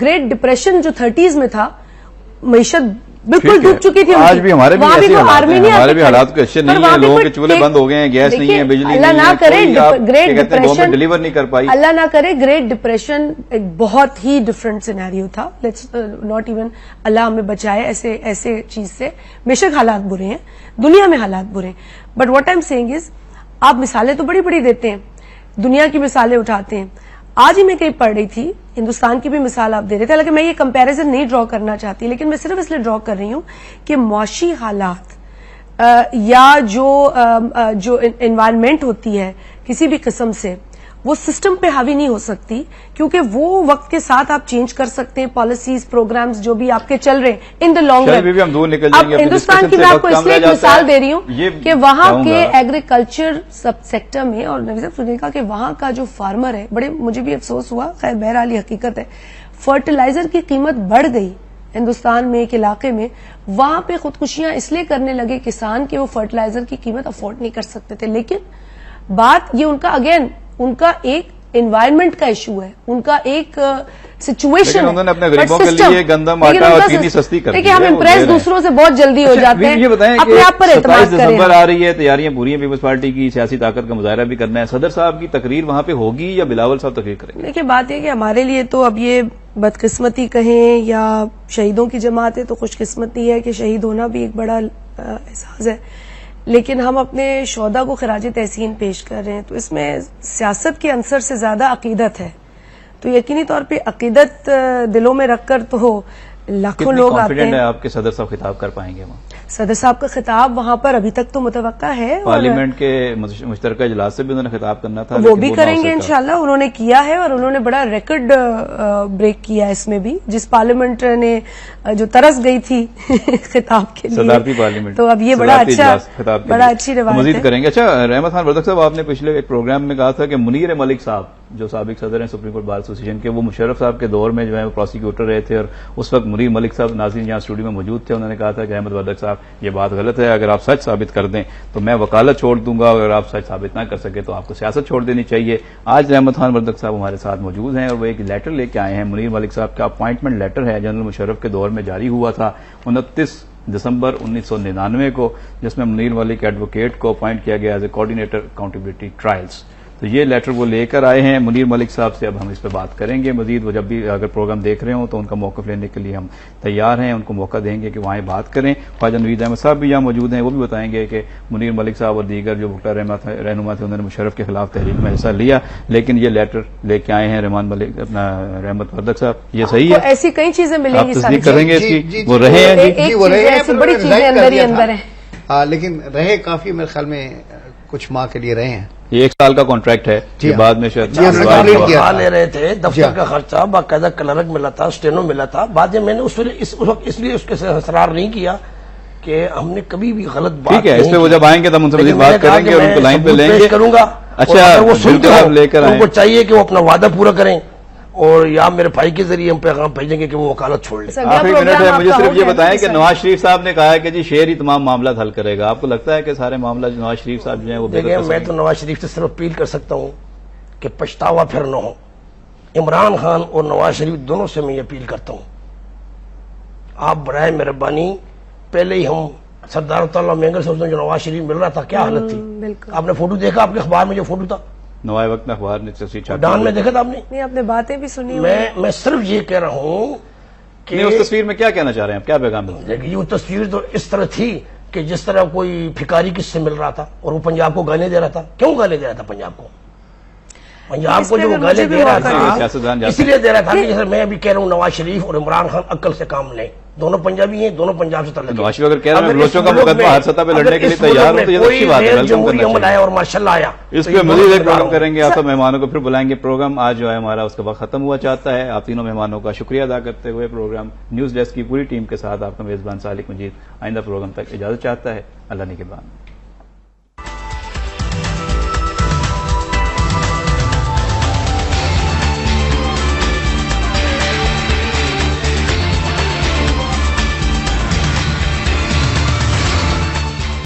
گریٹ ڈپریشن جو 30s میں تھا، معیشت بالکل ڈوب چکی تھی. آج بھی ہمارے بھی ایسے حالات ہیں، ہمارے بھی حالات کو اچھے نہیں ہیں، لوگوں کے چولہے بند ہو گئے ہیں، گیس نہیں ہے، بجلی نہیں ہے، اللہ نہ کرے گریٹ ڈپریشن ڈیلیور نہیں کر پائی. اللہ نہ کرے گریٹ ڈپریشن ایک بہت ہی ڈفرنٹ سینیریو تھا. لیٹس ناٹ ایون اللہ ہمیں بچائے ایسے چیز سے. بے شک حالات برے ہیں، دنیا میں حالات برے ہیں، but what I am seeing is آپ مثالیں تو بڑی بڑی دیتے ہیں، دنیا کی مثالیں اٹھاتے ہیں. آج ہی میں کہیں پڑھ رہی تھی، ہندوستان کی بھی مثال آپ دے رہے تھے، حالانکہ میں یہ کمپیریزن نہیں ڈرا کرنا چاہتی، لیکن میں صرف اس لیے ڈرا کر رہی ہوں کہ معاشی حالات یا جو انوائرمنٹ ہوتی ہے کسی بھی قسم سے، وہ سسٹم پہ حاوی نہیں ہو سکتی، کیونکہ وہ وقت کے ساتھ آپ چینج کر سکتے ہیں پالیسیز، پروگرامز جو بھی آپ کے چل رہے ہیں ان دا لانگ رن. ہم دور نکل جائیں گے. اب ہندوستان کی میں آپ کو اس لیے ایک مثال دے رہی ہوں کہ وہاں کے ایگریکلچر سب سیکٹر میں، اور نبی صاحب نے کہا کہ وہاں کا جو فارمر ہے، بڑے مجھے بھی افسوس ہوا، خیر بہرحال یہ حقیقت ہے، فرٹیلائزر کی قیمت بڑھ گئی ہندوستان میں ایک علاقے میں، وہاں پہ خودکشیاں اس لیے کرنے لگے کسان کہ وہ فرٹیلائزر کی قیمت افورڈ نہیں کر سکتے تھے. لیکن بات یہ ان کا اگین ان کا ایک انوائرمنٹ کا ایشو ہے، ان کا ایک سچویشن، انہوں نے اپنے غریبوں کے لیے گندم، آٹا اور چینی سستی کر دی. دیکھیں ہم امپریس دوسروں سے بہت جلدی ہو جاتے ہیں. یہ بتائیں کہ اپنے آپ پر اعتماد 27 دسمبر آ رہی ہے، تیاریاں پوری ہیں، پیپلز پارٹی کی سیاسی طاقت کا مظاہرہ بھی کرنا ہے. صدر صاحب کی تقریر وہاں پہ ہوگی یا بلاول صاحب تقریر کریں گے؟ دیکھیں بات یہ کہ ہمارے لیے تو اب یہ بدقسمتی کہیں یا شہیدوں کی جماعت ہے تو خوش قسمتی ہے کہ شہید ہونا بھی ایک بڑا احساس ہے، لیکن ہم اپنے شہداء کو خراج تحسین پیش کر رہے ہیں، تو اس میں سیاست کے عنصر سے زیادہ عقیدت ہے. تو یقینی طور پہ عقیدت دلوں میں رکھ کر تو لاکھوں لوگ آتے ہیں. کانفیڈنٹ ہے آپ کے صدر صاحب خطاب کر پائیں گے وہاں؟ صدر صاحب کا خطاب وہاں پر ابھی تک تو متوقع ہے، پارلیمنٹ کے مشترکہ اجلاس سے بھی انہوں نے خطاب کرنا تھا، وہ بھی کریں گے انشاءاللہ. انہوں نے کیا ہے اور انہوں نے بڑا ریکارڈ بریک کیا اس میں بھی، جس پارلیمنٹ نے جو ترس گئی تھی خطاب کے لیے، صدارتی پارلیمنٹ، تو اب یہ بڑا اچھی روایت ہے. مزید کریں گے. اچھا رحمت خان بردک صاحب، آپ نے پچھلے ایک پروگرام میں کہا تھا کہ منیر ملک صاحب جو سابق صدر ہیں سپریم کورٹ بار ایسوسیشن کے، وہ مشرف صاحب کے دور میں جو ہے وہ پروسیکیوٹر رہے تھے، اور اس وقت منیر ملک صاحب ناظرین یہاں اسٹوڈیو میں موجود تھے. انہوں نے کہا تھا کہ احمد بردک صاحب یہ بات غلط ہے، اگر آپ سچ ثابت کر دیں تو میں وکالت چھوڑ دوں گا، اگر آپ سچ ثابت نہ کر سکے تو آپ کو سیاست چھوڑ دینی چاہیے. آج رحمت خان بردک صاحب ہمارے ساتھ موجود ہیں اور وہ ایک لیٹر لے کے آئے ہیں. منیر ملک صاحب کا اپوائنٹمنٹ لیٹر ہے، جنرل مشرف کے دور میں جاری ہوا تھا 29 دسمبر 1999 کو، جس میں منیر ملک ایڈوکیٹ کو اپوائنٹ کیا گیا as a coordinator accountability trials. تو یہ لیٹر وہ لے کر آئے ہیں منیر ملک صاحب سے. اب ہم اس پہ بات کریں گے مزید. وہ جب بھی اگر پروگرام دیکھ رہے ہوں تو ان کا موقف لینے کے لیے ہم تیار ہیں, ان کو موقع دیں گے کہ وہاں بات کریں. خواجہ نوید احمد صاحب بھی یہاں موجود ہیں, وہ بھی بتائیں گے کہ منیر ملک صاحب اور دیگر جو بھٹا رہنما تھے انہوں نے مشرف کے خلاف تحریک میں حصہ لیا, لیکن یہ لیٹر لے کے آئے ہیں رحمان ملک اپنا رحمت وردک صاحب. یہ صحیح ہے؟ ایسی کئی چیزیں ملیں آپ گی, تصدیق کریں گے اس کی؟ وہ رہے ہیں ایک چیز ایسی بڑی چیزیں اندر ہی اندر ہیں. ہاں لیکن رہے کافی, میرے خیال میں کچھ ماہ کے لیے رہے ہیں. یہ 1 سال کا کانٹریکٹ ہے, جی بعد میں شاید تنخواہ لے رہے تھے, دفتر کا خرچہ باقاعدہ کلرک ملا تھا, اسٹینو ملا تھا. بعد میں نے اس وقت اس لیے اس کے اصرار نہیں کیا کہ ہم نے کبھی بھی غلط بات. ٹھیک ہے, اس پہ وہ جب آئیں گے تب ان سے مزید بات کریں گے اور ان کو لائن پہ لیں گے. کروں گا اچھا, وہ سنتے آپ لے کر ان کو چاہیے کہ وہ اپنا وعدہ پورا کریں, اور یا میرے بھائی کے ذریعے ہم پیغام بھیجیں گے کہ وہ وکالت چھوڑ لیں. آخری منٹ ہے, مجھے صرف یہ بتائیں کہ نواز شریف صاحب نے کہا ہے کہ جی شیر ہی تمام معاملات حل کرے گا. آپ کو لگتا ہے کہ سارے معاملات نواز شریف صاحب جو ہیں وہ دیکھیں, میں تو نواز شریف سے صرف اپیل کر سکتا ہوں کہ پچھتاوا پھر نہ ہو. عمران خان اور نواز شریف دونوں سے میں یہ اپیل کرتا ہوں, آپ برائے مہربانی, پہلے ہی ہم سردار تعالیٰ مینگر سے جو نواز شریف مل رہا تھا کیا حالت تھی, آپ نے فوٹو دیکھا, آپ کے اخبار میں جو فوٹو تھا نوائے وقت میں اخبار نے ڈان میں دیکھا تھا آپ نے؟ نہیں, آپ نے باتیں بھی سنی. میں صرف یہ کہہ رہا ہوں کہ اس تصویر میں کیا کہنا چاہ رہے ہیں, کیا پیغام ہے؟ یہ تصویر تو اس طرح تھی کہ جس طرح کوئی بھکاری کس سے مل رہا تھا اور وہ پنجاب کو گانے دے رہا تھا. کیوں گانے دے رہا تھا پنجاب کو؟ پنجاب کو جو گانے دے رہا تھا اس لیے دے رہا تھا کہ جیسے میں ابھی کہہ رہا ہوں نواز شریف اور عمران خان عقل سے کام لیں, دونوں پنجابی ہیں, دونوں پنجاب سے تعلق. نواز شریف اگر کہہ رہے ہیں بلوچوں کا مقدمہ ہر سطح پہ لڑنے کے لیے تیار ہو تو یہ اچھی بات ہے, جمہوری عمل آیا اور ماشاءاللہ آیا. اس پہ مزید ایک پروگرام کریں گے, آپ سب مہمانوں کو پھر بلائیں گے. پروگرام آج جو ہے ہمارا اس کا وقت ختم ہوا چاہتا ہے. آپ تینوں مہمانوں کا شکریہ ادا کرتے ہوئے پروگرام نیوز ڈیسک کی پوری ٹیم کے ساتھ آپ کا میزبان سالک مجید آئندہ پروگرام تک اجازت چاہتا ہے. اللہ نگہبان.